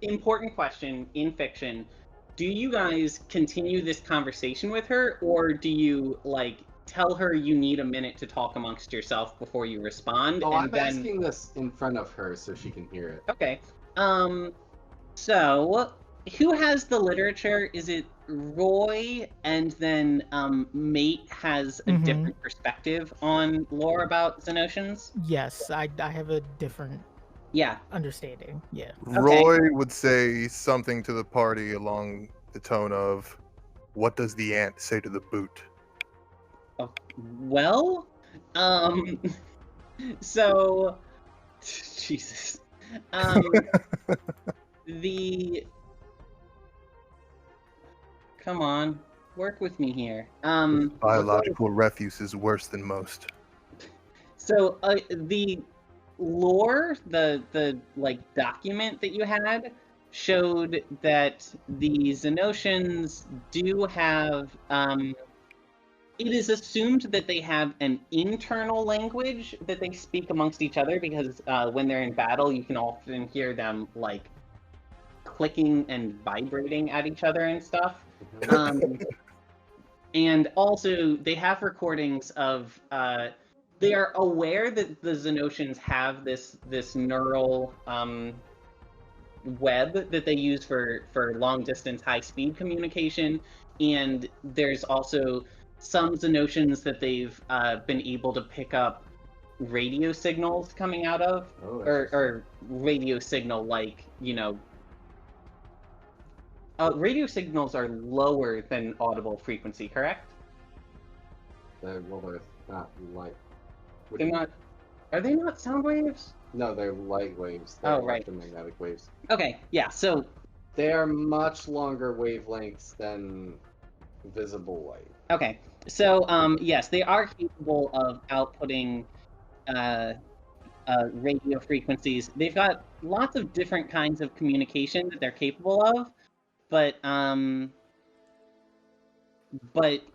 important question in fiction. do you guys continue this conversation with her, or do you like tell her you need a minute to talk amongst yourself before you respond? Oh, and I'm then... asking this in front of her so she can hear it. Okay. So who has the literature? Is it Roy? And then Mate has a different perspective on lore about Xenotians? Yes, I have a different understanding. Yeah. Roy would say something to the party along the tone of, "What does the ant say to the boot?" Oh, well, so Jesus. Come on, work with me here. Biological refuse is worse than most. So the lore, the like document that you had showed that the Xenotians do have it is assumed that they have an internal language that they speak amongst each other, because when they're in battle, you can often hear them like clicking and vibrating at each other and stuff. And also, they have recordings of. They are aware that the Xenotians have this neural web that they use for long distance, high speed communication, and there's also some Xenotians that they've been able to pick up radio signals coming out of, or radio signal, like, you know, radio signals are lower than audible frequency, correct? They're not light. They're not. Are they not sound waves? No, they're light waves. They're right. electromagnetic waves. Okay, yeah. So they are much longer wavelengths than visible light. Okay, so yes, they are capable of outputting radio frequencies. They've got lots of different kinds of communication that they're capable of, but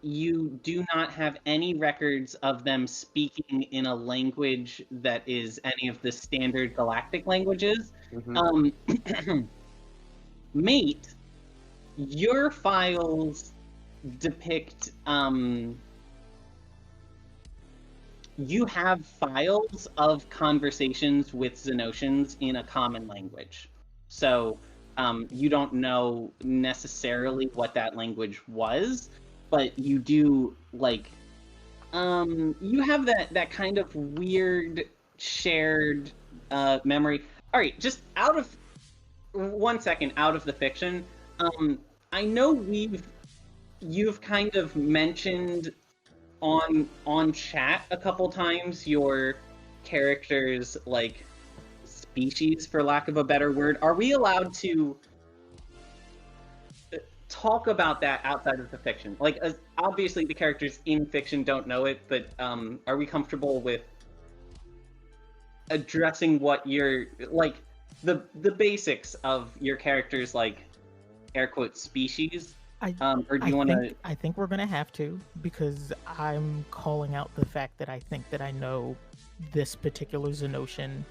you do not have any records of them speaking in a language that is any of the standard galactic languages. Mate, your files depict you have files of conversations with Xenotians in a common language. So you don't know necessarily what that language was, but you do, like, you have that kind of weird shared memory. All right, just out of 1 second, out of the fiction, I know you've kind of mentioned on chat a couple times your character's, like, species, for lack of a better word. Are we allowed to talk about that outside of the fiction? Like, obviously the characters in fiction don't know it, but are we comfortable with addressing what you're, like, the basics of your character's, like, air quote, species? Or do you want to? I think we're gonna have to, because I'm calling out the fact that I think that I know this particular Xenotian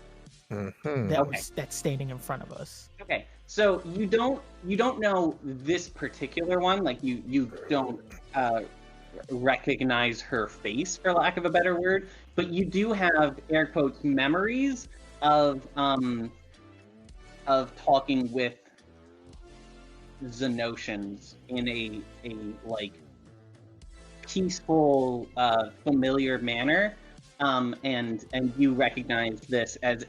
that's standing in front of us. Okay, so you don't know this particular one. Like, you don't recognize her face, for lack of a better word, but you do have, air quotes, memories of talking with Xenotians in a like peaceful, familiar manner, and you recognize this as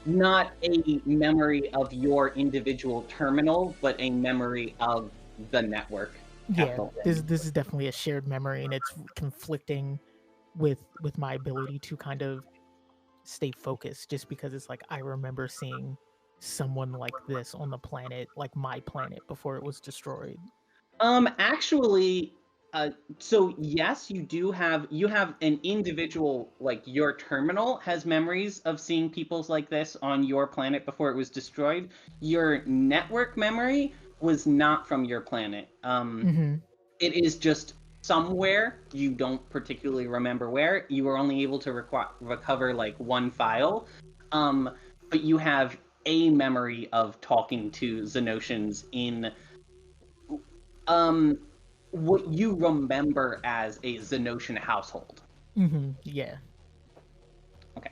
not a memory of your individual terminal, but a memory of the network. Yeah, this is definitely a shared memory, and it's conflicting with my ability to kind of stay focused, just because it's like I remember seeing someone like this on the planet, like my planet, before it was destroyed. Actually, so yes, you have an individual, like, your terminal has memories of seeing peoples like this on your planet before it was destroyed. Your network memory was not from your planet. It is just somewhere, you don't particularly remember where. You were only able to recover like one file, but you have a memory of talking to Xenotians in what you remember as a Xenocian household. Yeah. Okay.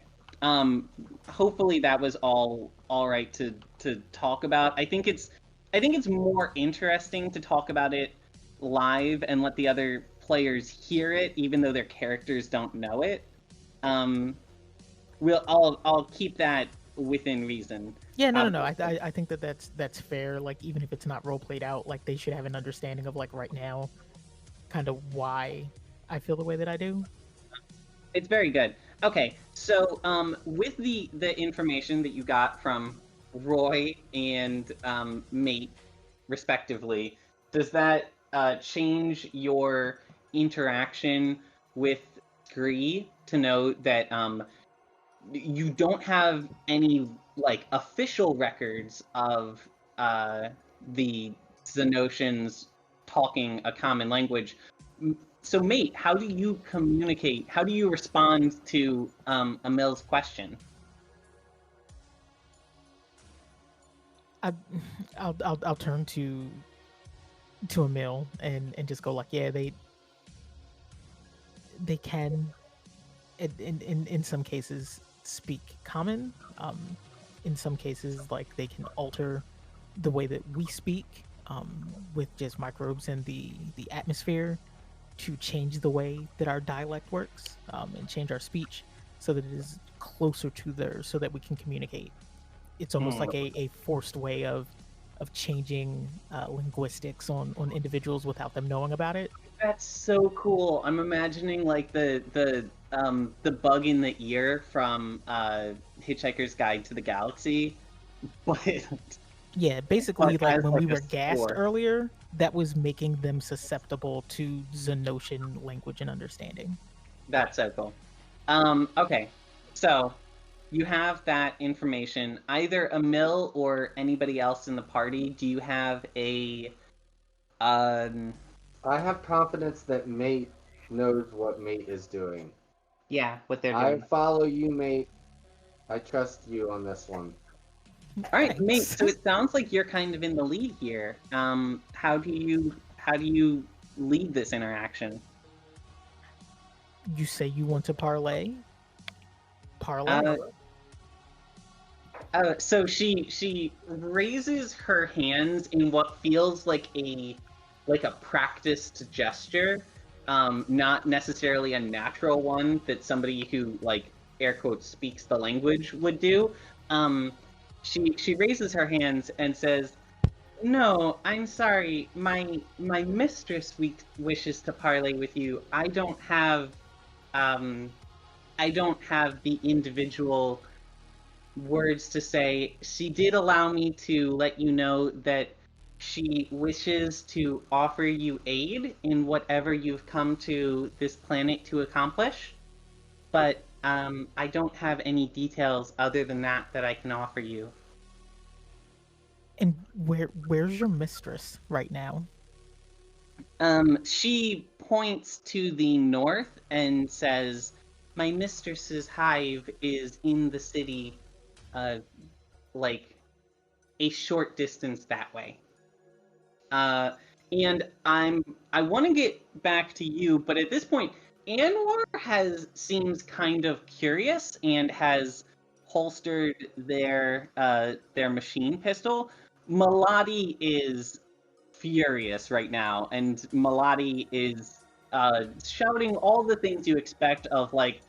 Hopefully that was all right to talk about. I think it's more interesting to talk about it live and let the other players hear it, even though their characters don't know it. I'll keep that within reason. Yeah, no. I think that's fair. Like, even if it's not role played out, like they should have an understanding of like right now, kind of why I feel the way that I do. It's very good. Okay, so with the information that you got from Roy and Mate, respectively, does that change your interaction with Scree to know that you don't have any like official records of the Xenocians talking a common language? So, Mate, how do you communicate? How do you respond to Emil's question? I'll turn to Emil and just go like, yeah, they can in some cases speak common. In some cases, like they can alter the way that we speak with just microbes in the atmosphere to change the way that our dialect works and change our speech so that it is closer to theirs so that we can communicate. It's almost like a forced way of changing linguistics on individuals without them knowing about it. That's so cool. I'm imagining like the bug in the ear from Hitchhiker's Guide to the Galaxy, but yeah, basically like when like we were gassed earlier, that was making them susceptible to Xenocian language and understanding. That's so cool. Okay, so you have that information. Either Emil or anybody else in the party, do you have a I have confidence that Mate knows what Mate is doing. Yeah, what they're doing. I follow you, Mate. I trust you on this one. All right, Mate. So it sounds like you're kind of in the lead here. How do you lead this interaction? You say you want to parlay? Parlay? So she raises her hands in what feels like a practiced gesture, not necessarily a natural one that somebody who like air quotes speaks the language would do. She raises her hands and says, "No, I'm sorry. My mistress wishes to parlay with you. I don't have the individual words to say. She did allow me to let you know that she wishes to offer you aid in whatever you've come to this planet to accomplish, but I don't have any details other than that I can offer you." And where's your mistress right now? She points to the north and says, "My mistress's hive is in the city, like a short distance that way." And I want to get back to you, but at this point, Anwar seems kind of curious and has holstered their machine pistol. Melody is furious right now, and Melody is shouting all the things you expect of like,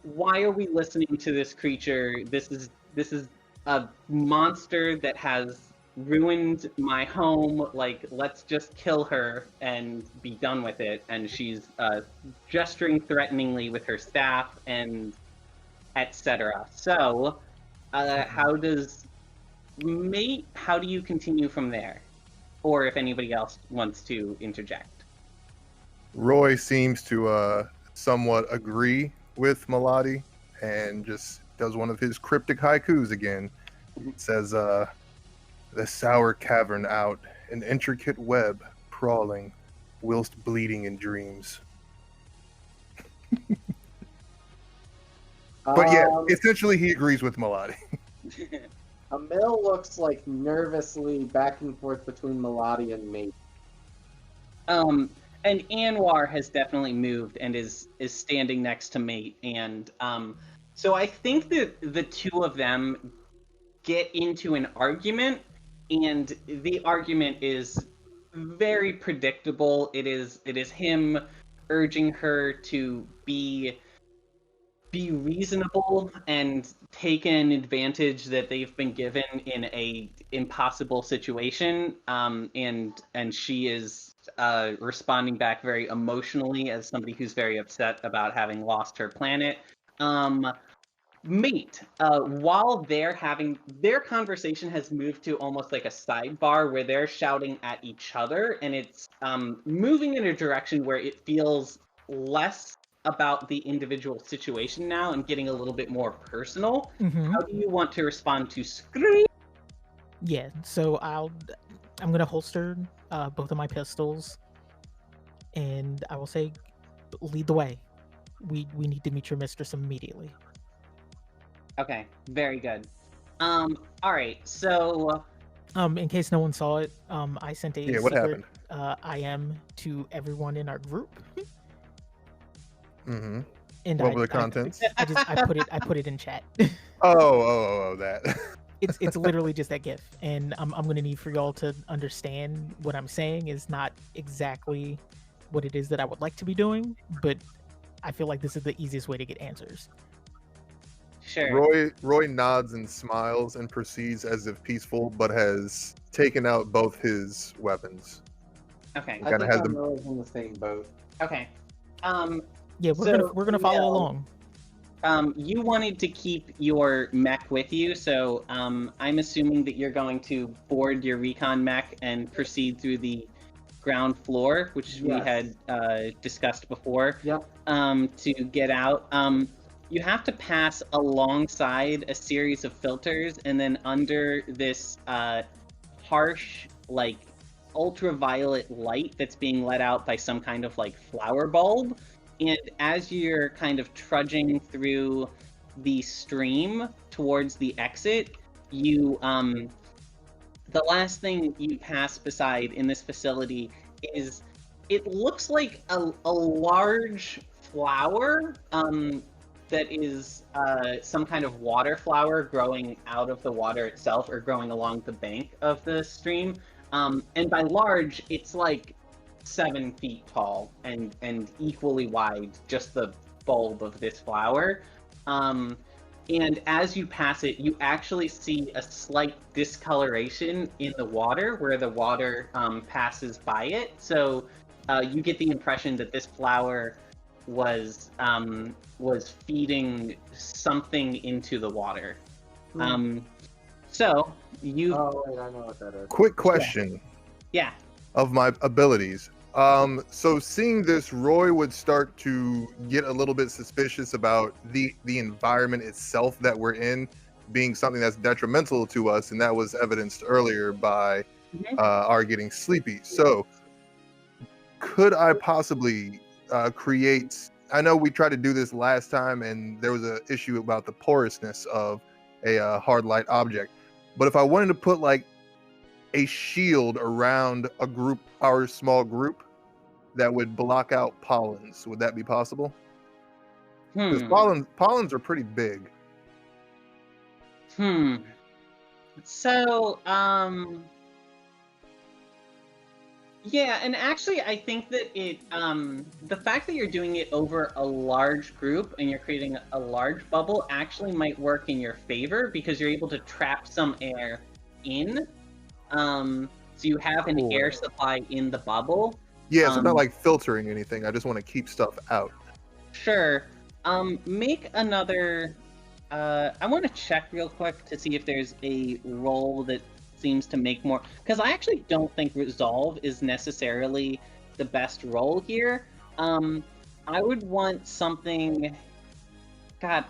why are we listening to this creature? This is a monster that has ruined my home. Like, let's just kill her and be done with it. And she's gesturing threateningly with her staff and etc. So, how do you continue from there? Or if anybody else wants to interject. Roy seems to somewhat agree with Melody and just does one of his cryptic haikus again. It says, "The sour cavern out, an intricate web crawling, whilst bleeding in dreams." But yeah, essentially he agrees with Melody. Emil looks like nervously back and forth between Melody and Mate. And Anwar has definitely moved and is standing next to Mate, and so I think that the two of them get into an argument, and the argument is very predictable. It is him urging her to be reasonable and take an advantage that they've been given in a impossible situation, and she is responding back very emotionally as somebody who's very upset about having lost her planet. Mate, while they're having their conversation has moved to almost like a sidebar where they're shouting at each other, and it's moving in a direction where it feels less about the individual situation now and getting a little bit more personal. How do you want to respond to Scream? Yeah, so I'm gonna holster both of my pistols, and I will say, lead the way. We need to meet your mistress immediately. Okay, very good. All right, so in case no one saw it, I sent a what secret happened? IM to everyone in our group. Mm-hmm. And what were the contents? I put it in chat. Oh, that. It's literally just that GIF, and I'm gonna need for y'all to understand what I'm saying is not exactly what it is that I would like to be doing, but I feel like this is the easiest way to get answers. Sure. Roy nods and smiles and proceeds as if peaceful, but has taken out both his weapons. Okay. I think I'm always in the same boat. Okay. Yeah, we're gonna follow along. You wanted to keep your mech with you, so I'm assuming that you're going to board your recon mech and proceed through the ground floor, which we had discussed before. Yep. To get out. You have to pass alongside a series of filters, and then under this harsh, like, ultraviolet light that's being let out by some kind of, like, flower bulb. And as you're kind of trudging through the stream towards the exit, you, the last thing you pass beside in this facility is, it looks like a large flower, that is some kind of water flower growing out of the water itself, or growing along the bank of the stream. And by large, it's like 7 feet tall and equally wide, just the bulb of this flower. And as you pass it, you actually see a slight discoloration in the water where the water passes by it. So you get the impression that this flower was feeding something into the water. So you. Oh wait, I know what that is. Quick question. Yeah. Of my abilities. So seeing this, Roy would start to get a little bit suspicious about the environment itself that we're in being something that's detrimental to us, and that was evidenced earlier by our getting sleepy. So could I possibly create, I know we tried to do this last time and there was an issue about the porousness of a hard light object, but if I wanted to put like a shield around a group, our small group, that would block out pollens, would that be possible? Because pollens are pretty big. So yeah, and actually I think that it the fact that you're doing it over a large group and you're creating a large bubble actually might work in your favor, because you're able to trap some air in. So you have an air supply in the bubble. Yeah, so I'm not like filtering anything. I just want to keep stuff out. Sure. Make another. I want to check real quick to see if there's a roll that seems to make more. Because I actually don't think Resolve is necessarily the best roll here. I would want something. God,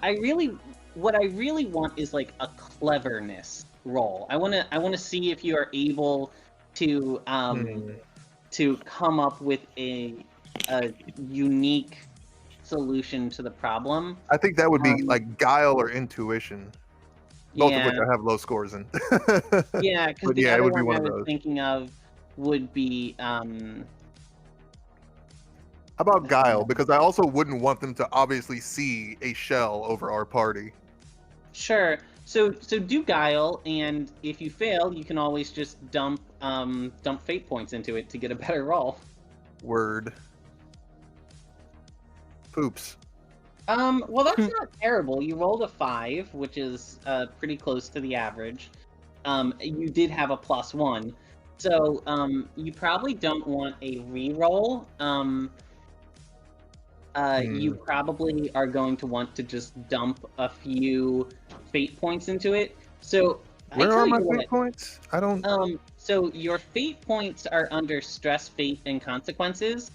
what I really want is like a cleverness roll. I want to see if you are able to come up with a unique solution to the problem. I think that would be like guile or intuition, both of which I have low scores in. Yeah, because the other one I was thinking of would be How about Guile? Because I also wouldn't want them to obviously see a shell over our party. Sure. So do Guile, and if you fail, you can always just dump fate points into it to get a better roll. Word. Poops. Well, that's not terrible. You rolled a 5, which is pretty close to the average. You did have a +1, so you probably don't want a reroll. You probably are going to want to just dump a few fate points into it. So where are my fate points? I don't. So your fate points are under stress, fate, and consequences,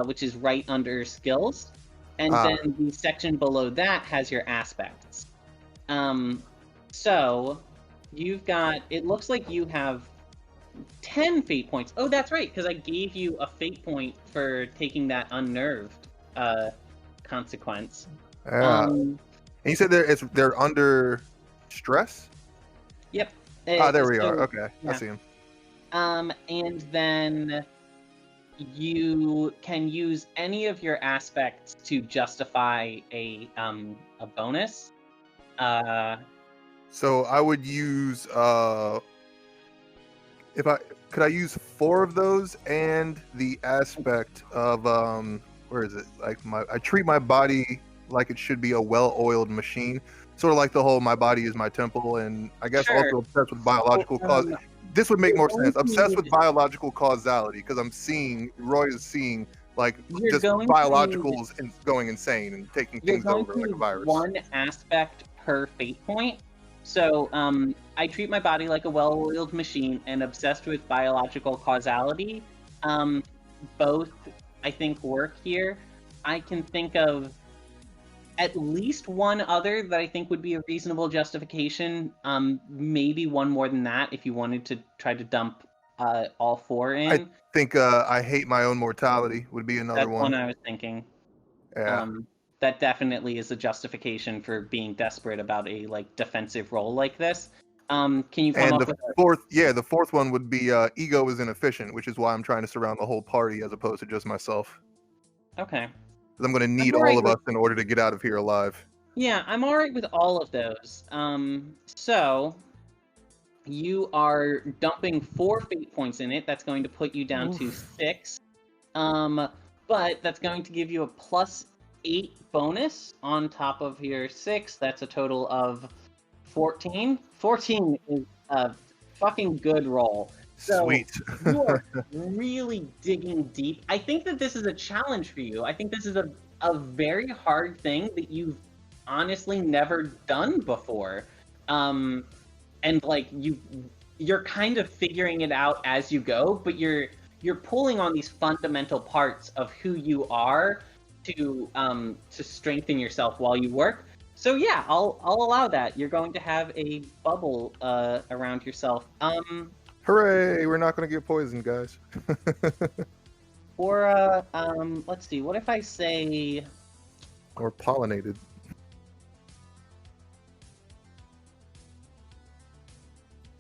which is right under skills, and then the section below that has your aspects. So you've got. It looks like you have 10 fate points. Oh, that's right, because I gave you a fate point for taking that unnerved consequence. And you said they're under stress? Yep. There we are. Okay, yeah. I see them. And then you can use any of your aspects to justify a bonus. So I would use could I use 4 of those and the aspect of where is it? Like I treat my body like it should be a well-oiled machine. Sort of like the whole my body is my temple, and I guess also obsessed with biological cause. This would make more sense. Obsessed with biological causality, because Roy is seeing like just biologicals going insane and taking things over like a virus. One aspect per fate point. So I treat my body like a well-oiled machine and obsessed with biological causality. Both, I think, work here. I can think of at least one other that I think would be a reasonable justification. Maybe one more than that if you wanted to try to dump all 4 in. I think I hate my own mortality would be another That's one. one I was thinking. Yeah. That definitely is a justification for being desperate about a defensive role like this. Can you come up with the fourth one would be ego is inefficient, which is why I'm trying to surround the whole party as opposed to just myself. Okay. Because I'm going to need all of us in order to get out of here alive. Yeah, I'm alright with all of those. So you are dumping 4 fate points in it. That's going to put you down to 6. But that's going to give you a +8 bonus on top of your 6. That's a total of 14. 14 is a fucking good roll. So sweet. You are really digging deep. I think that this is a challenge for you. I think this is a very hard thing that you've honestly never done before. And you're kind of figuring it out as you go, but you're pulling on these fundamental parts of who you are to strengthen yourself while you work. So yeah, I'll allow that. You're going to have a bubble around yourself. Hooray! We're not going to get poisoned, guys. Or let's see. What if I say? Or pollinated.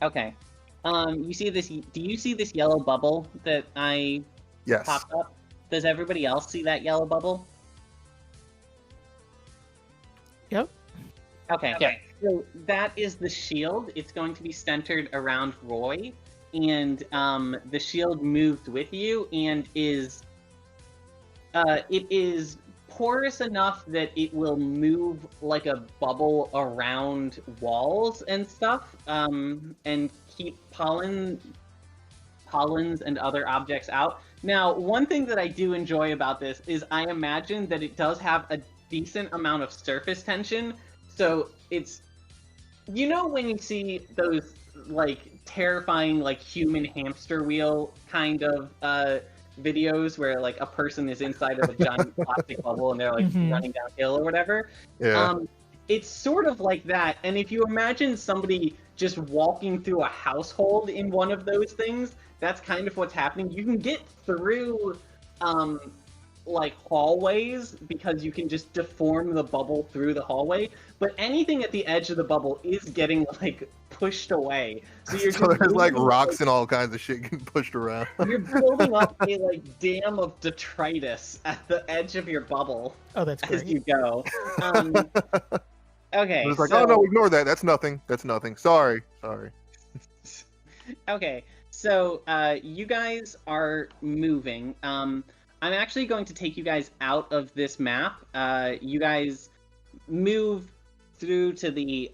Okay. You see this? Do you see this yellow bubble that I popped up? Does everybody else see that yellow bubble? Yep. Okay. Yeah. So that is the shield. It's going to be centered around Roy, and the shield moved with you and is it is porous enough that it will move like a bubble around walls and stuff, and keep pollens and other objects out. Now, one thing that I do enjoy about this is I imagine that it does have a decent amount of surface tension. So it's, when you see those terrifying human hamster wheel kind of videos where a person is inside of a giant plastic bubble and they're running downhill or whatever. Yeah. It's sort of like that. And if you imagine somebody just walking through a household in one of those things, that's kind of what's happening. You can get through like hallways because you can just deform the bubble through the hallway, but anything at the edge of the bubble is getting like pushed away. So you're So just there's like building, rocks and all kinds of shit getting pushed around. you're building up a like dam of detritus at the edge of your bubble Oh, that's as great. you go. Okay, It's like, so oh no, ignore that. That's nothing. That's nothing. Sorry. okay, so you guys are moving. I'm actually going to take you guys out of this map. You guys move through to the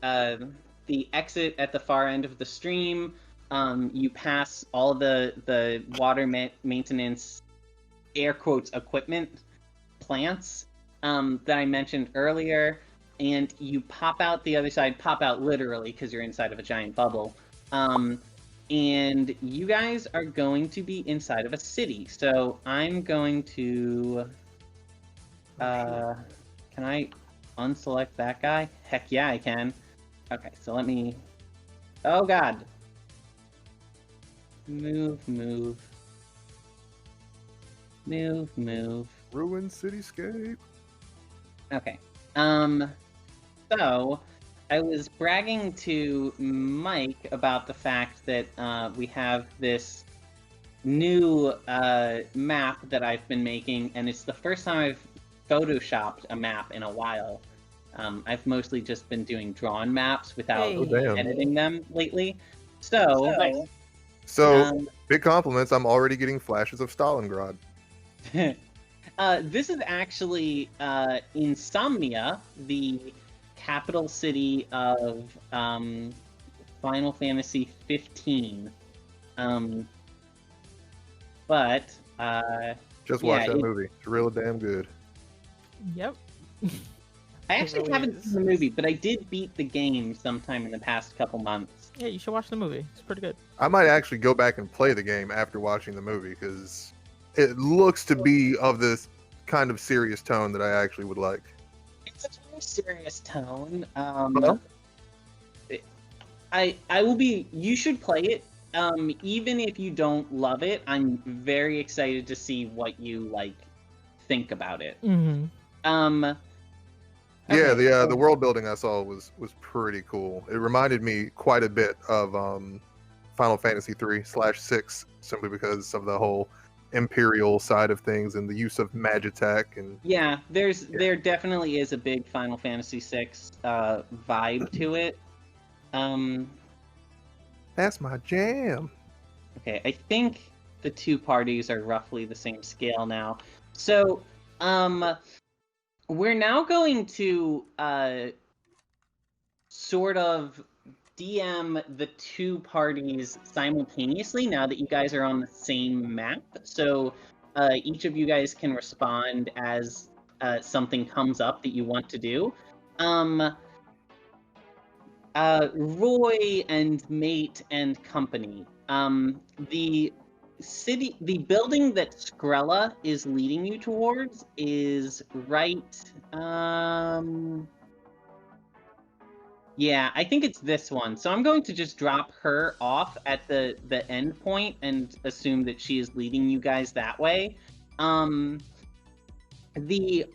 exit at the far end of the stream. You pass all the water maintenance, air quotes, equipment plants that I mentioned earlier, and you pop out the other side. Pop out literally because you're inside of a giant bubble. And you guys are going to be inside of a city. So I'm going to... can I unselect that guy? Heck yeah, I can. Okay, so let me... Oh god. Move. Move. Ruined cityscape. Okay. So... I was bragging to Mike about the fact that we have this new map that I've been making, and it's the first time I've photoshopped a map in a while. I've mostly just been doing drawn maps without editing them lately. So, Big compliments. I'm already getting flashes of Stalingrad. this is actually Insomnia, the capital city of Final Fantasy 15. But just watch that movie. It's real damn good. Yep. I actually haven't seen the movie, but I did beat the game sometime in the past couple months. Yeah, you should watch the movie. It's pretty good. I might actually go back and play the game after watching the movie because it looks to be of this kind of serious tone that I actually would like. It's a very serious tone. Well, I will be. You should play it. Even if you don't love it, I'm very excited to see what you like think about it. Mm-hmm. Yeah, okay, the world building I saw was pretty cool. It reminded me quite a bit of Final Fantasy 3/6, simply because of the whole Imperial side of things and the use of Magitech and there definitely is a big Final Fantasy 6 vibe to it. That's my jam. Okay, I think the two parties are roughly the same scale now. So, we're now going to sort of DM the two parties simultaneously now that you guys are on the same map. So each of you guys can respond as something comes up that you want to do. Roy and Mate and company. The building that Skrella is leading you towards is right. Yeah, I think it's this one. So I'm going to just drop her off at the end point and assume that she is leading you guys that way. The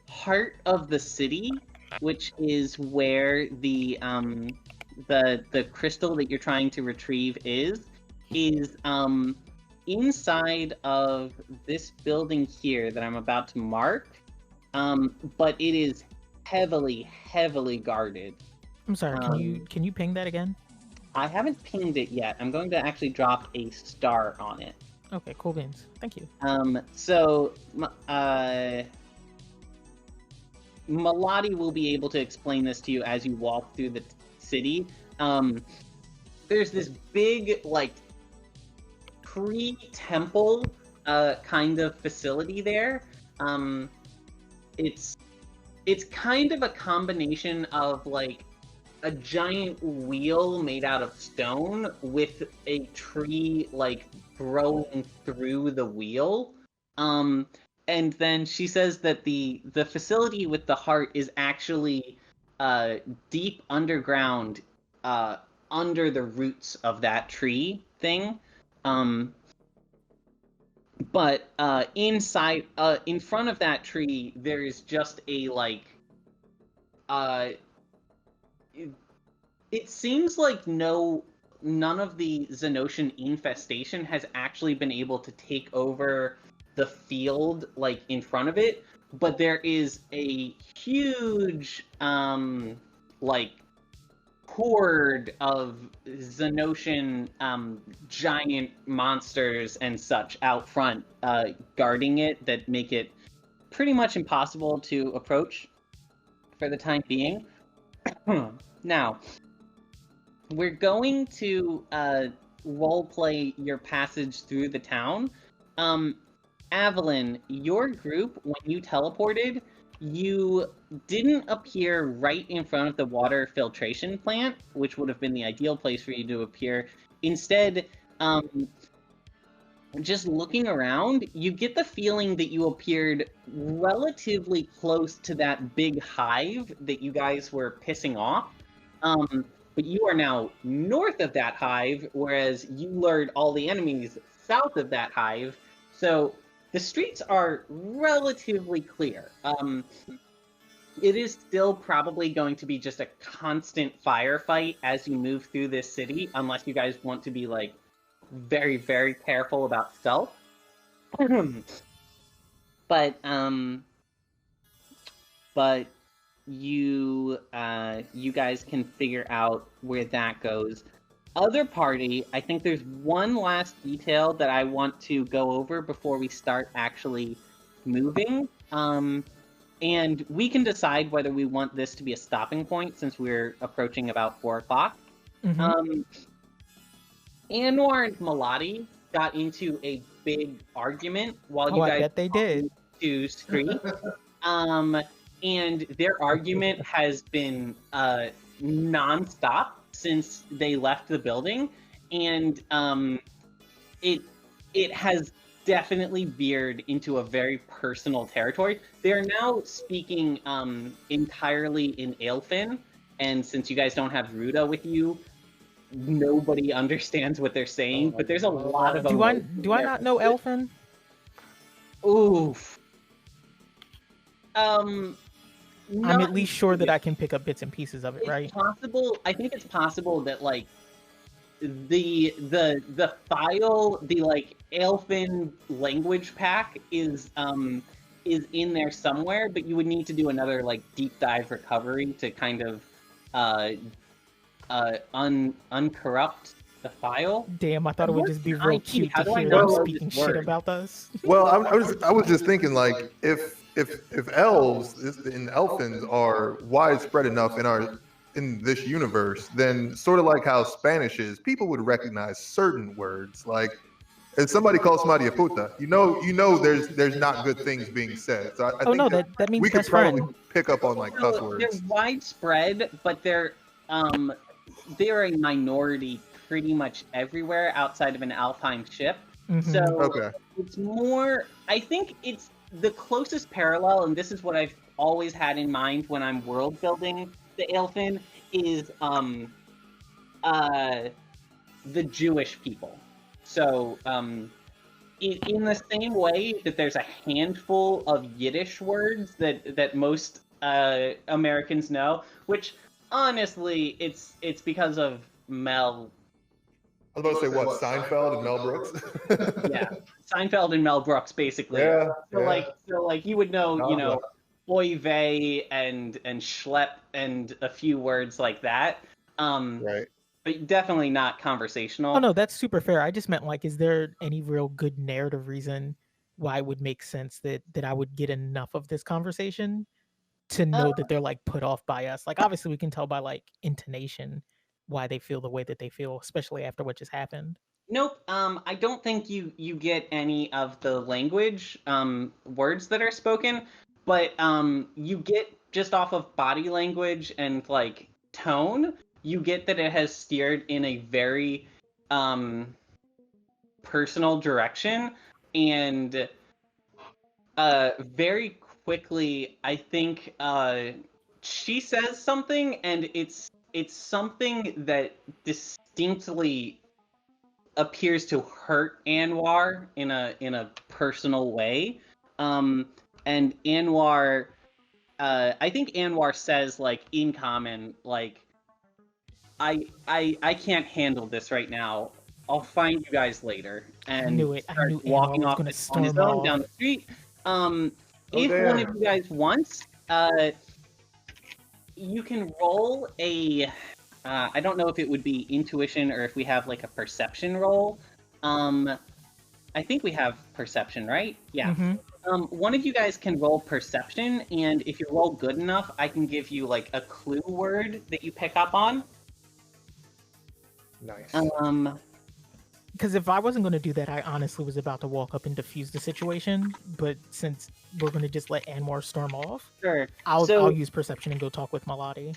heart of the city, which is where the crystal that you're trying to retrieve is inside of this building here that I'm about to mark. But it is heavily guarded. I'm sorry, can you ping that again? I haven't pinged it yet. I'm going to actually drop a star on it. Okay, cool beans. Thank you. So Melody will be able to explain this to you as you walk through the city. There's this big, like, pre-temple kind of facility there. It's kind of a combination of, like, a giant wheel made out of stone with a tree like growing through the wheel. And then she says that the facility with the heart is actually deep underground, under the roots of that tree thing. But inside, in front of that tree, there is just a like. It seems like none of the Xenosian infestation has actually been able to take over the field like in front of it, but there is a huge like horde of Xenosian giant monsters and such out front guarding it that make it pretty much impossible to approach for the time being. Now, we're going to roleplay your passage through the town. Avalyn, your group, when you teleported, you didn't appear right in front of the water filtration plant, which would have been the ideal place for you to appear. Instead, just looking around, you get the feeling that you appeared relatively close to that big hive that you guys were pissing off. But you are now north of that hive, whereas you lured all the enemies south of that hive. So the streets are relatively clear. It is still probably going to be just a constant firefight as you move through this city, unless you guys want to be like very, very careful about stealth. But you guys can figure out where that goes. Other party, I think there's one last detail that I want to go over before we start actually moving. And we can decide whether we want this to be a stopping point since we're approaching about 4 o'clock. Mm-hmm. Anwar and Malati got into a big argument while you guys I bet they did. To street. And their argument has been non-stop since they left the building, and it has definitely veered into a very personal territory. They are now speaking entirely in Elfin, and since you guys don't have Ruda with you, nobody understands what they're saying. But there's a lot of do I not know Elfin? Oof. I'm at least sure that I can pick up bits and pieces of it, right? Possible. I think it's possible that like the file, the like Elfin language pack is in there somewhere, but you would need to do another like deep dive recovery to kind of uncorrupt the file. Damn, I thought it would just be real cute to hear them speaking shit about us. Well, I was just thinking like if elves and elfins are widespread enough in this universe, then sort of like how Spanish is, people would recognize certain words. Like if somebody calls somebody a puta, you know there's not good things being said. So I think that means we could best friend. probably pick up on like cuss words. They're widespread, but they're a minority pretty much everywhere outside of an Alpine ship. Mm-hmm. So it's more, I think it's the closest parallel, and this is what I've always had in mind when I'm world building the Elfin, is the Jewish people. So in the same way that there's a handful of Yiddish words that most Americans know, which honestly it's because of Mel. I was about to say what, Seinfeld and Mel Brooks? Yeah, Seinfeld and Mel Brooks, basically. Yeah. So like you would know, oy vey and schlep and a few words like that. Right. But definitely not conversational. Oh no, that's super fair. I just meant like, is there any real good narrative reason why it would make sense that I would get enough of this conversation to know that they're like put off by us? Like obviously we can tell by like intonation why they feel the way that they feel, especially after what just happened. Nope. I don't think you get any of the language words that are spoken, but you get just off of body language and like tone, you get that it has steered in a very personal direction, and very quickly I think she says something, and it's something that distinctly appears to hurt Anwar in a personal way. And Anwar, I think Anwar says, like, in common, like, I can't handle this right now. I'll find you guys later. And I knew it. I starts knew Anwar walking was off gonna on his storm own off. down the street. Oh, If one damn. of you guys wants, you can roll a. I don't know if it would be intuition or if we have like a perception roll. I think we have perception, right? Yeah. One of you guys can roll perception, and if you roll good enough, I can give you like a clue word that you pick up on. Nice. Because if I wasn't going to do that, I honestly was about to walk up and defuse the situation. But since we're going to just let Anwar storm off, Sure. I'll use perception and go talk with Malati.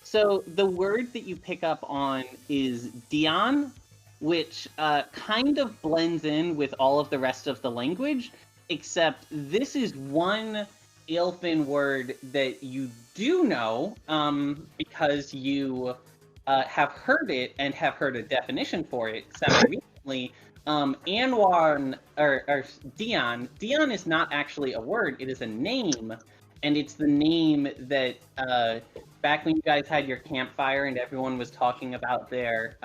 So the word that you pick up on is Dion, which kind of blends in with all of the rest of the language, except this is one Ilfin word that you do know because you have heard it and have heard a definition for it semi-recently. Anwar, or Dion is not actually a word, it is a name, and it's the name that back when you guys had your campfire and everyone was talking about their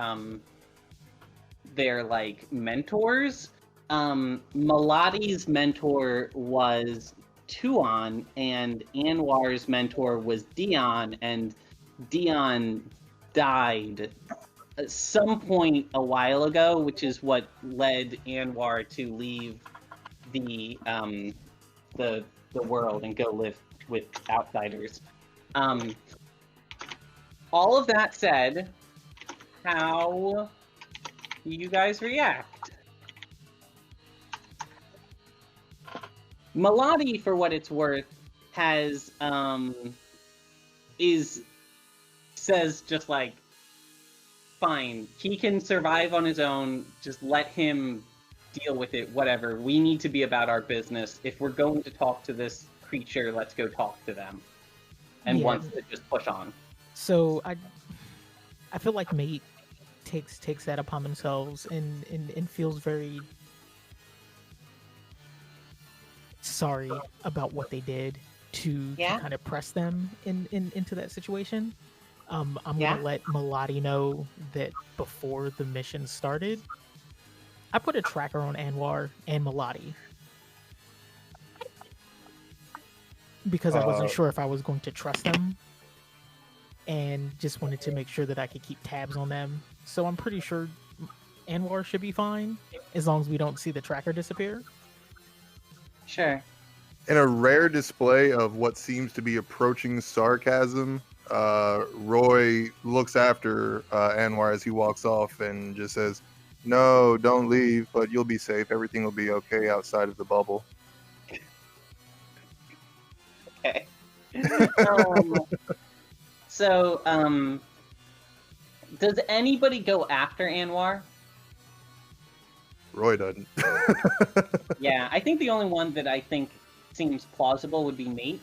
like mentors, Maladi's mentor was Tuon and Anwar's mentor was Dion, and Dion died at some point a while ago, which is what led Anwar to leave the world and go live with outsiders. All of that said, how you guys react? Maladi, for what it's worth, has says just like, fine, he can survive on his own, just let him deal with it, whatever. We need to be about our business. If we're going to talk to this creature, let's go talk to them. And wants to just push on. So I feel like Mate takes that upon themselves and feels very sorry about what they did to kind of press them into that situation. I'm gonna let Malati know that before the mission started, I put a tracker on Anwar and Malati because I wasn't sure if I was going to trust them, and just wanted to make sure that I could keep tabs on them. So I'm pretty sure Anwar should be fine as long as we don't see the tracker disappear. Sure. In a rare display of what seems to be approaching sarcasm, Roy looks after Anwar as he walks off and just says, "No, don't leave, but you'll be safe. Everything will be okay outside of the bubble." Okay. So, does anybody go after Anwar? Roy doesn't. Yeah, I think the only one that I think seems plausible would be Mate.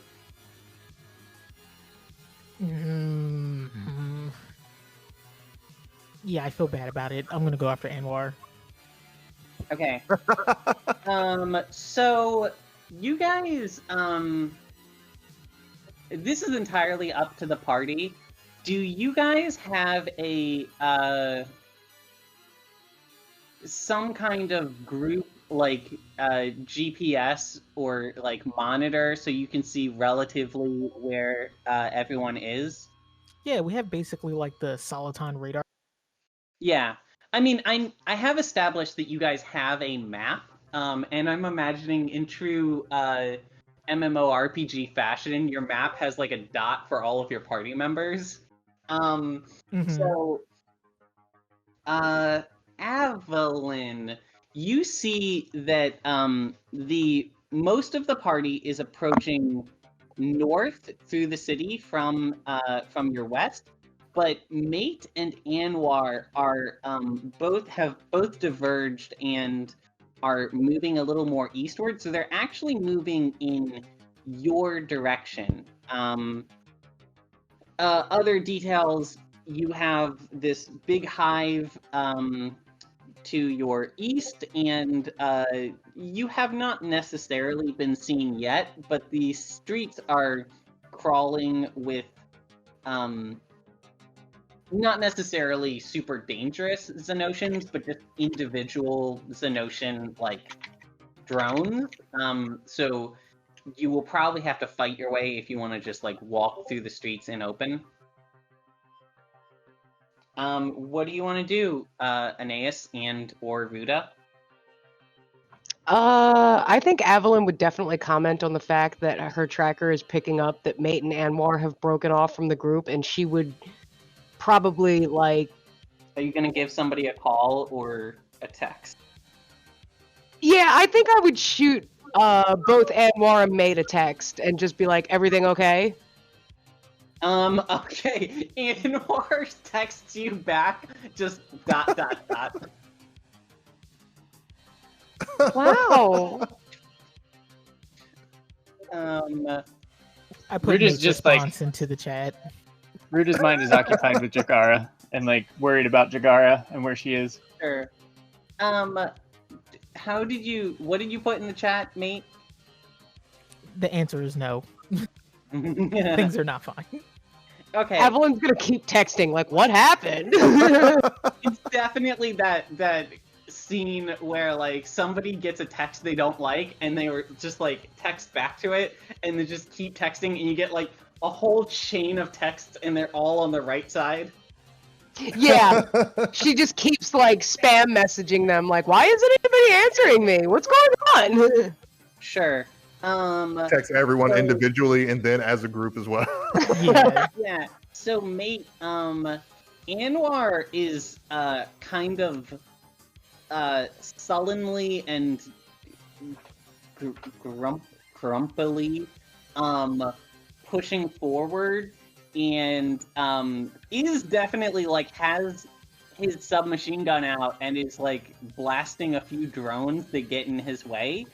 Mm-hmm. Yeah, I feel bad about it. I'm gonna go after Anwar. Okay. So you guys, this is entirely up to the party. Do you guys have a some kind of group like GPS or like monitor so you can see relatively where everyone is? Yeah, we have basically like the Soliton radar. Yeah. I mean, I have established that you guys have a map, and I'm imagining in true MMORPG fashion, your map has like a dot for all of your party members. So, Evelyn, you see that the most of the party is approaching north through the city from your west, but Mate and Anwar are both diverged and are moving a little more eastward. So they're actually moving in your direction. Other details: you have this big hive to your east, and you have not necessarily been seen yet, but the streets are crawling with not necessarily super dangerous Xenocians, but just individual Xenocian drones. So you will probably have to fight your way if you want to just walk through the streets in open. What do you want to do, Aeneas and or Vuda? I think Evelyn would definitely comment on the fact that her tracker is picking up that Mate and Anwar have broken off from the group, and she would probably Are you gonna give somebody a call or a text? Yeah, I think I would shoot both Anwar and Mate a text and just be like, "Everything okay?" Okay. Anwar texts you back, just ... Wow. I put Ruda's Nate's just, response into the chat. Ruda's mind is occupied with Jagara and worried about Jagara and where she is. Sure. What did you put in the chat, mate? The answer is no. Things are not fine. Okay. Evelyn's gonna keep texting, what happened? It's definitely that scene where somebody gets a text they don't like and they were just text back to it and they just keep texting and you get a whole chain of texts and they're all on the right side. Yeah. She just keeps spam messaging them why isn't anybody answering me? What's going on? Sure. Text everyone individually and then as a group as well. Yeah. Yeah. So, mate, Anwar is kind of sullenly and grumpily pushing forward and is definitely has his submachine gun out and is blasting a few drones that get in his way.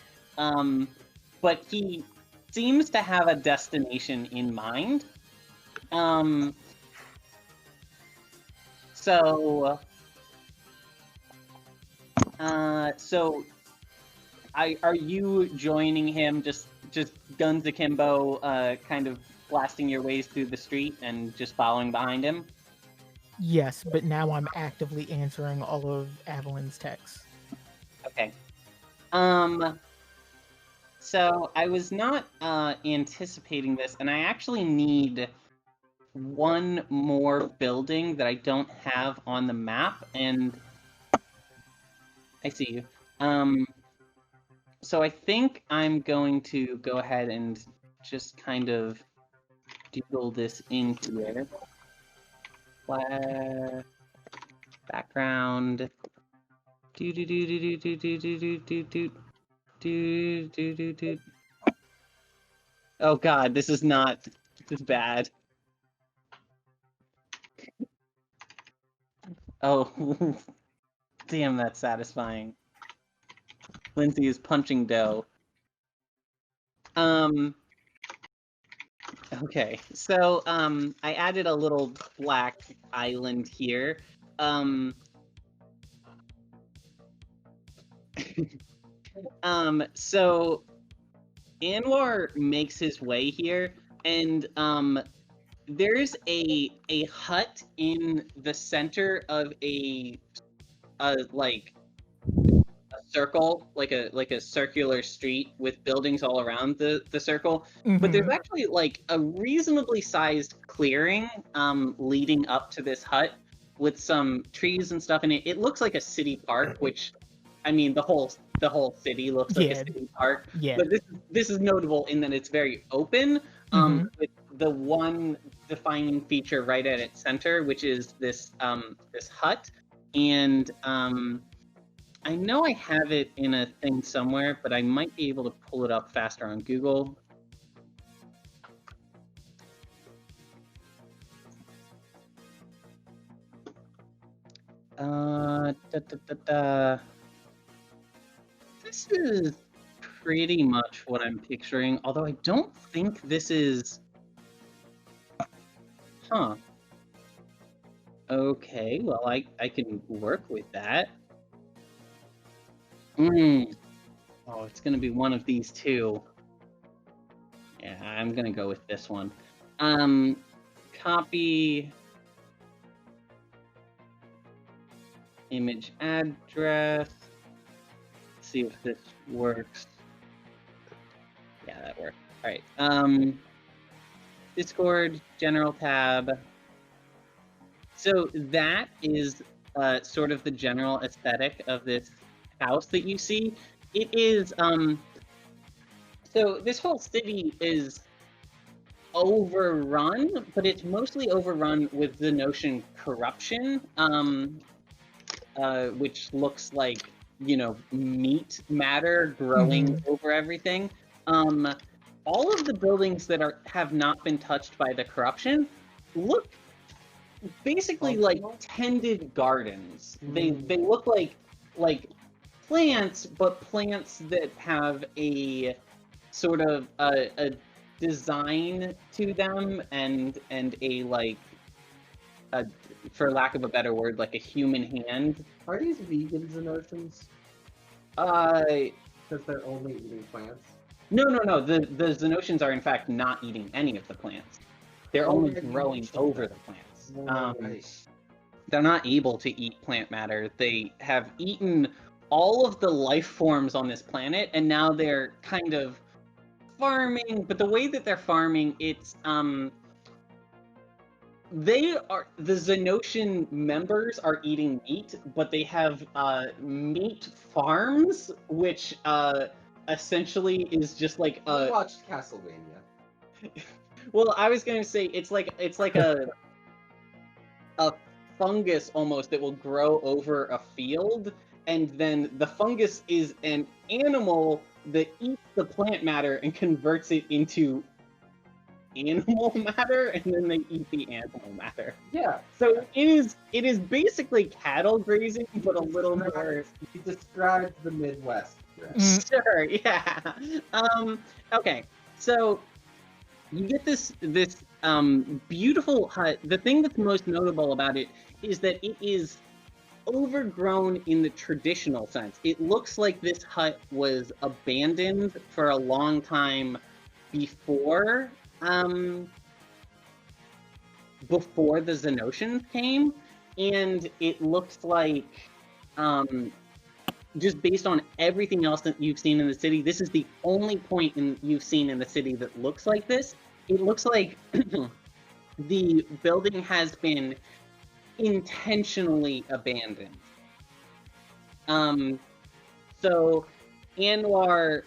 But he seems to have a destination in mind. So are you joining him, just guns akimbo, kind of blasting your ways through the street and just following behind him? Yes, but now I'm actively answering all of Evelyn's texts. Okay. So I was not anticipating this, and I actually need one more building that I don't have on the map, and I see you. So I think I'm going to go ahead and just kind of doodle this in here. Background. Oh god, this is bad. Oh, damn, that's satisfying. Lindsay is punching dough. Okay, so I added a little black island here. So Anwar makes his way here, and there's a hut in the center of a circle, like a circular street with buildings all around the circle. Mm-hmm. But there's actually a reasonably sized clearing leading up to this hut with some trees and stuff in it. It looks like a city park, which, I mean, the whole city looks like a city park. Yeah. But this is notable in that it's very open, with the one defining feature right at its center, which is this hut. And I know I have it in a thing somewhere, but I might be able to pull it up faster on Google. This is pretty much what I'm picturing, although I don't think this is... Okay, well, I can work with that. Oh, it's gonna be one of these two. Yeah, I'm gonna go with this one. Copy image address. See if this works. Yeah, that worked. All right. Discord general tab. So that is sort of the general aesthetic of this house that you see. It is so this whole city is overrun, but it's mostly overrun with the notion corruption, which looks like, you know, meat matter growing over everything. All of the buildings that have not been touched by the corruption look basically like tended gardens. They look like plants, but plants that have a sort of a design to them and a like a, for lack of a better word, like a human hand. Are these vegan Zenotians? Because they're only eating plants? No. The Zenotians are in fact not eating any of the plants. They're only growing over the plants. They're not able to eat plant matter. They have eaten all of the life forms on this planet, and now they're kind of farming. But the way that they're farming, it's the Zenotian members are eating meat, but they have meat farms, which essentially is just like I watched Castlevania. Well, I was gonna say it's like a fungus almost that will grow over a field, and then the fungus is an animal that eats the plant matter and converts it into animal matter, and then they eat the animal matter. Yeah. So it is basically cattle grazing, but a little more. He described the Midwest. Sure, yeah. Okay, so you get this beautiful hut. The thing that's most notable about it is that it is overgrown in the traditional sense. It looks like this hut was abandoned for a long time before the Zenotians came, and it looks like just based on everything else that you've seen in the city, this is the only point you've seen in the city that looks like this. It looks like the building has been intentionally abandoned. So Anwar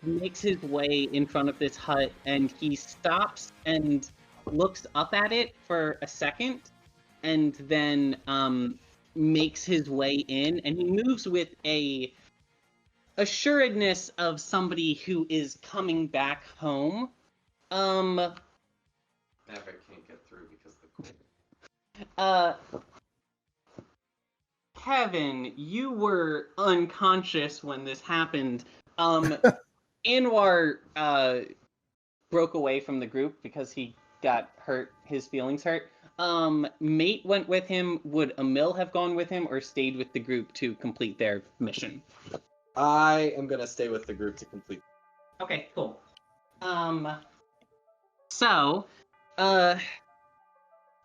makes his way in front of this hut, and he stops and looks up at it for a second, and then makes his way in, and he moves with a assuredness of somebody who is coming back home. Maverick can't get through because the Kevin, you were unconscious when this happened. Anwar broke away from the group because he got hurt, his feelings hurt. Mate went with him. Would Emil have gone with him or stayed with the group to complete their mission? I am gonna stay with the group to complete. Okay, cool. So,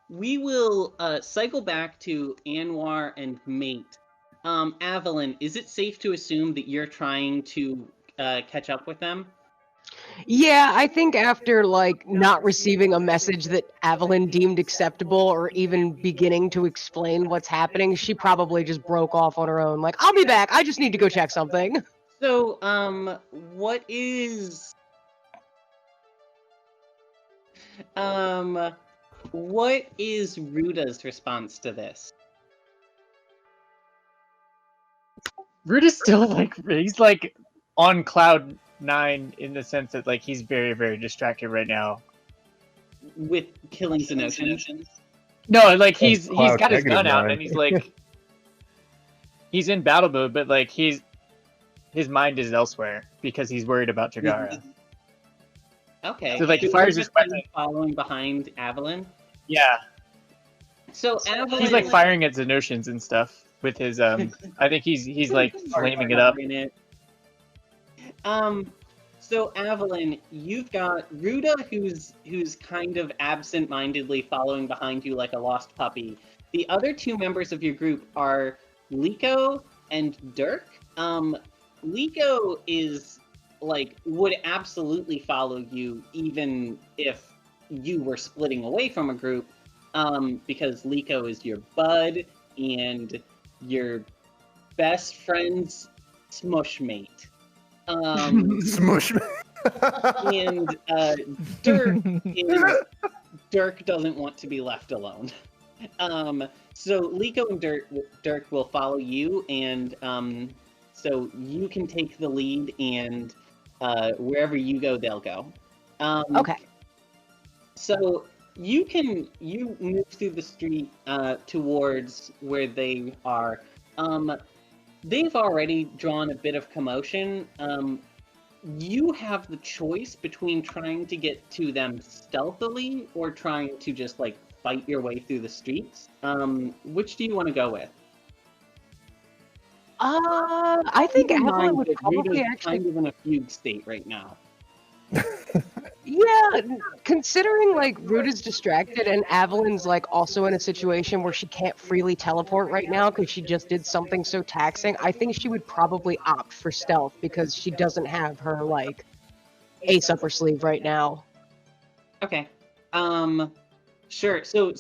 we will cycle back to Anwar and Mate. Avalon, is it safe to assume that you're trying to catch up with them? Yeah, I think after, like, not receiving a message that Evelyn deemed acceptable or even beginning to explain what's happening, she probably just broke off on her own. Like, I'll be back. I just need to go check something. So, what is Ruda's response to this? Ruda's still like, he's like on cloud 9 in the sense that like he's very, very distracted right now with killing Zenotians. No, like he's got his gun out and he's like he's in battle mode, but like his mind is elsewhere because he's worried about Jagara. Okay. So like he fires his weapon following behind Avalon. Yeah. So Avalon, he's like firing at Zenotians and stuff. with his I think he's like flaming it up. So Evelyn, you've got Ruda, who's kind of absent-mindedly following behind you like a lost puppy. The other two members of your group are Liko and Dirk. Liko is would absolutely follow you even if you were splitting away from a group, because Liko is your bud and your best friend's smush mate. Smush. And Dirk doesn't want to be left alone. So Liko and Dirk will follow you, and so you can take the lead, and wherever you go, they'll go. Okay. So you move through the street towards where they are. They've already drawn a bit of commotion. You have the choice between trying to get to them stealthily or trying to just fight your way through the streets. Which do you want to go with? I think Evelyn would probably actually kind of in a fugue state right now. Yeah, considering Ruda's distracted and Evelyn's also in a situation where she can't freely teleport right now because she just did something so taxing, I think she would probably opt for stealth because she doesn't have her ace up her sleeve right now. Okay. Sure. So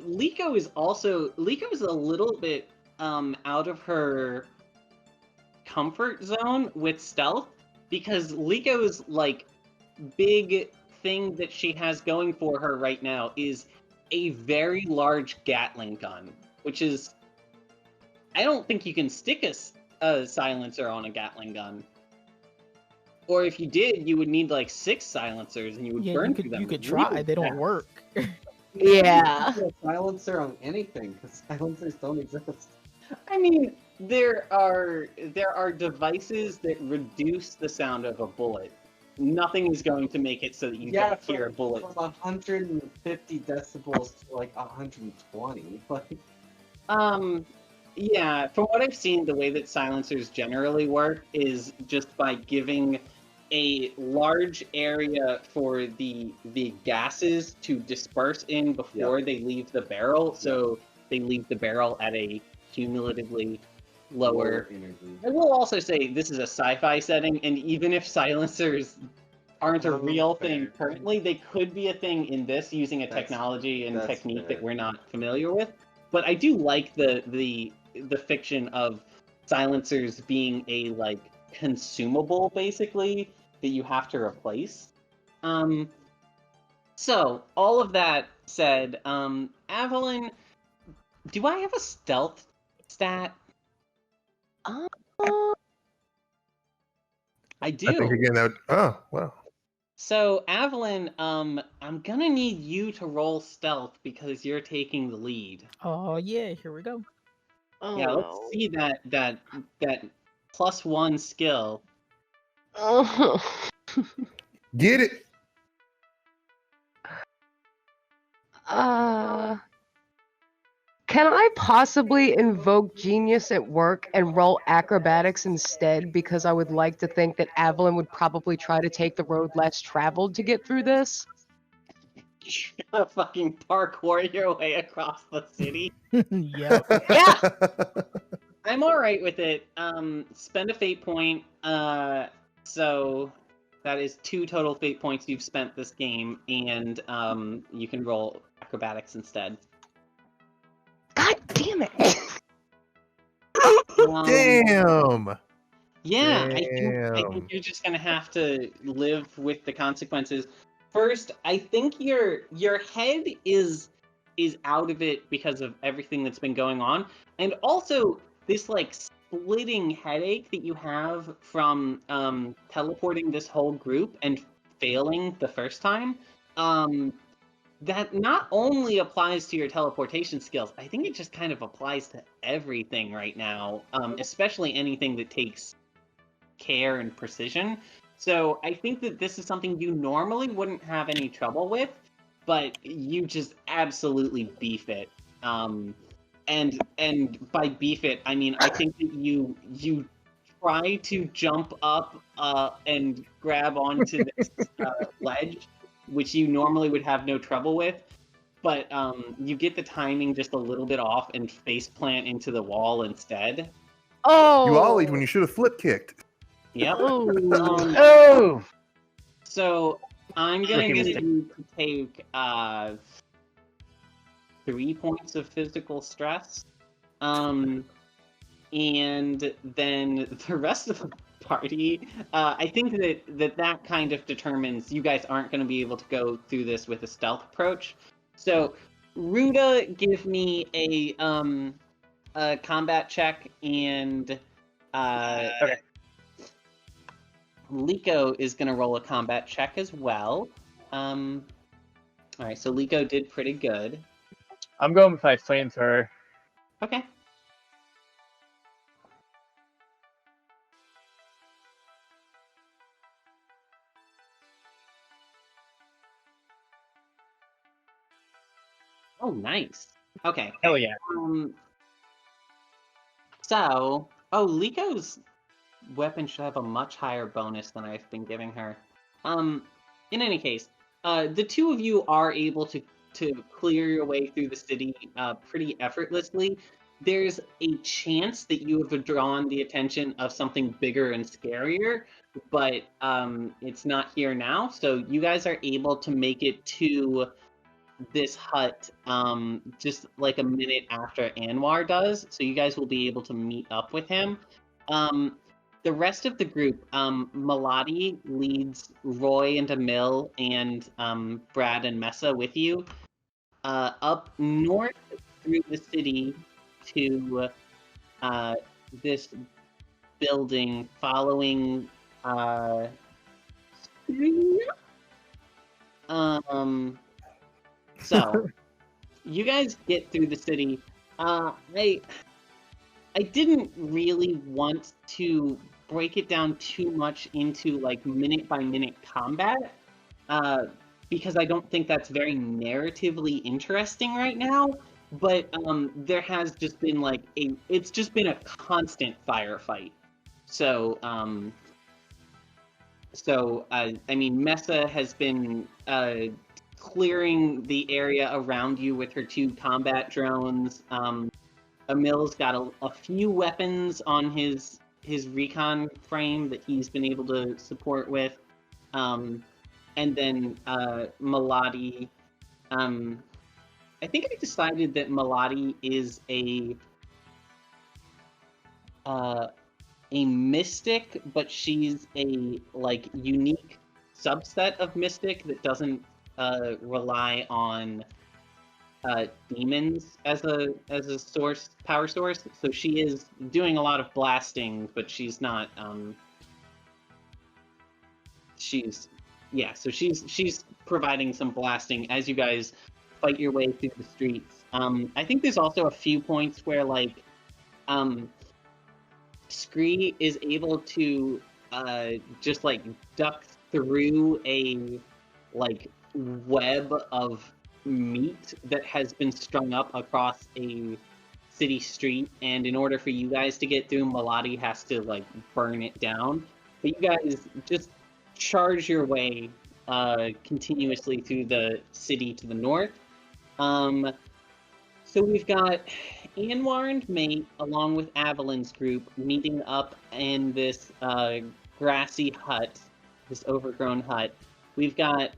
Liko is a little bit out of her comfort zone with stealth because Liko's big thing that she has going for her right now is a very large Gatling gun, which is, I don't think you can stick a silencer on a Gatling gun. Or if you did, you would need 6 silencers and you would burn through them. You could try, they don't work. Yeah. You can put a silencer on anything because silencers don't exist. I mean, there are devices that reduce the sound of a bullet. Nothing is going to make it so that you don't hear a bullet. From 150 decibels to 120. Yeah, from what I've seen, the way that silencers generally work is just by giving a large area for the gases to disperse in before they leave the barrel, so they leave the barrel at a cumulatively lower energy. I will also say this is a sci-fi setting, and even if silencers aren't a real thing currently, they could be a thing in this using a technology and technique that we're not familiar with. But I do like the fiction of silencers being a consumable basically that you have to replace. So all of that said, Evelyn, do I have a stealth stat? I do. I think again that. Oh wow. So Evelyn, I'm gonna need you to roll stealth because you're taking the lead. Oh yeah, here we go. Oh, yeah, let's see that +1 skill. Oh. Get it. Can I possibly invoke genius at work and roll acrobatics instead? Because I would like to think that Evelyn would probably try to take the road less traveled to get through this. You're gonna fucking parkour your way across the city. Yep. Yeah. I'm alright with it. Spend a fate point. So that is 2 total fate points you've spent this game, and you can roll acrobatics instead. God damn it! Damn. Yeah, I Damn. think you're just gonna have to live with the consequences. First, I think your head is out of it because of everything that's been going on, and also this splitting headache that you have from teleporting this whole group and failing the first time. That not only applies to your teleportation skills, I think it just kind of applies to everything right now, especially anything that takes care and precision. So I think that this is something you normally wouldn't have any trouble with, but you just absolutely beef it. and by beef it, I mean I think that you try to jump up and grab onto this ledge, which you normally would have no trouble with, but you get the timing just a little bit off and face plant into the wall instead. Oh. You ollied when you should have flip kicked. Yep. Oh. So I'm gonna Rookie need mistake. you to take 3 points of physical stress. And then the rest of the party, I think that kind of determines you guys aren't going to be able to go through this with a stealth approach. So, Ruda, give me a combat check, and Okay. Liko is going to roll a combat check as well. All right, so Liko did pretty good. I'm going with my flamethrower. Okay. Oh, nice. Okay. Hell yeah. So, Liko's weapon should have a much higher bonus than I've been giving her. In any case, the two of you are able to clear your way through the city pretty effortlessly. There's a chance that you have drawn the attention of something bigger and scarier, but it's not here now. So you guys are able to make it to this hut just like a minute after Anwar does, so you guys will be able to meet up with him. The rest of the group, Maladi leads Roy and Emil and Brad and Mesa with you up north through the city to this building, following so you guys get through the city. I didn't really want to break it down too much into like minute by minute combat, because I don't think that's very narratively interesting right now. But there has just been like it's just been a constant firefight. So I mean, Mesa has been clearing the area around you with her 2 combat drones. Emil's got a few weapons on his recon frame that he's been able to support with. And then Maladi, I think I decided that Maladi is a mystic, but she's a like unique subset of mystic that doesn't rely on demons as a power source. So she is doing a lot of blasting, but she's not she's providing some blasting as you guys fight your way through the streets. I think there's also a few points where like Scree is able to just like duck through a like web of meat that has been strung up across a city street, and in order for you guys to get through, Maladi has to like burn it down. But you guys just charge your way continuously through the city to the north. So we've got Anwar and Mate, along with Avalon's group, meeting up in this grassy hut, this overgrown hut. We've got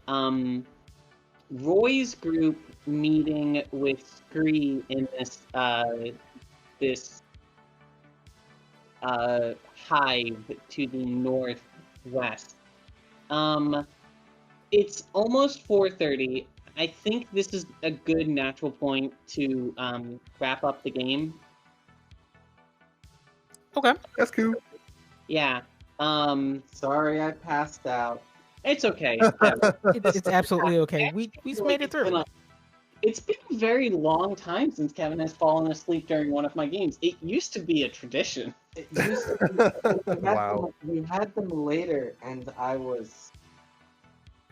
Roy's group meeting with Scree in this hive to the northwest. It's almost 4:30. I think this is a good natural point to wrap up the game. Okay. That's cool. Yeah. Sorry, I passed out. It's okay. It's absolutely okay. We made it through. It's been a very long time since Kevin has fallen asleep during one of my games. It used to be a tradition. It used to be, Wow. we had them later, and I was.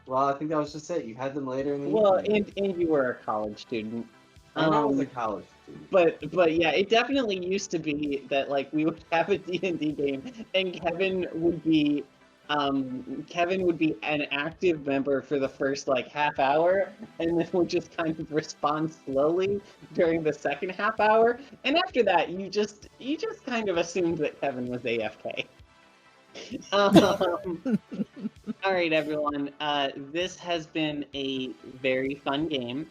Well, I think that was just it. You had them later in the Well, evening. and you were a college student. When I was a college student. But yeah, it definitely used to be that like we would have a D&D game and Kevin would be an active member for the first like half hour and then would just kind of respond slowly during the second half hour. And after that you just kind of assumed that Kevin was AFK. All right, everyone. This has been a very fun game.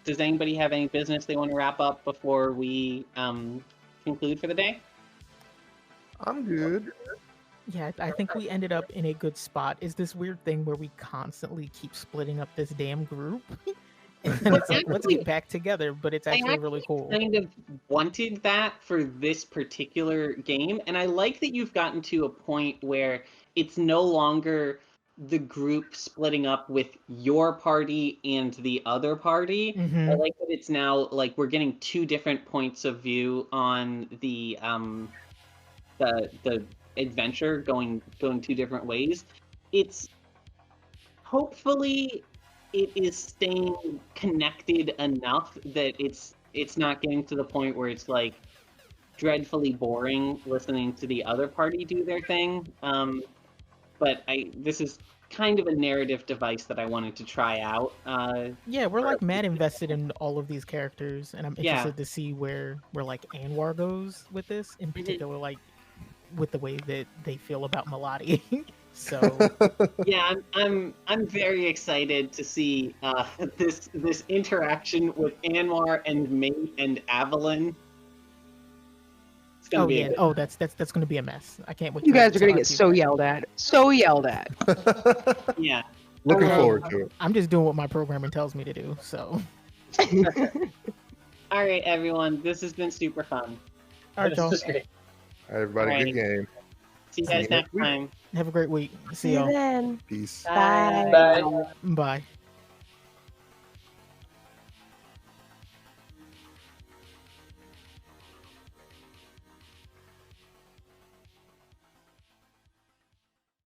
Does anybody have any business they want to wrap up before we conclude for the day? I'm good. Yeah, I think we ended up in a good spot. Is this weird thing where we constantly keep splitting up this damn group? And then it's like, let's get back together, but it's actually really cool. I kind of wanted that for this particular game, and I like that you've gotten to a point where it's no longer the group splitting up with your party and the other party. I like that it's now like we're getting two different points of view on the adventure going two different ways. It's hopefully it is staying connected enough that it's not getting to the point where it's like dreadfully boring listening to the other party do their thing. But this is kind of a narrative device that I wanted to try out. Yeah, we're like mad invested in all of these characters, and I'm interested to see where like Anwar goes with this, in particular, like with the way that they feel about Melody. So yeah, I'm very excited to see this interaction with Anwar and Mate and Avalon. It's gonna be that's gonna be a mess. I can't wait. You guys are gonna get so yelled at. So yelled at. Yeah. Looking forward to it. I'm just doing what my programming tells me to do. So. All right, everyone. This has been super fun. All right, y'all. All right, everybody, good game. See you guys next time. Have a great week. See y'all. Then. Peace. Bye. Bye. Bye.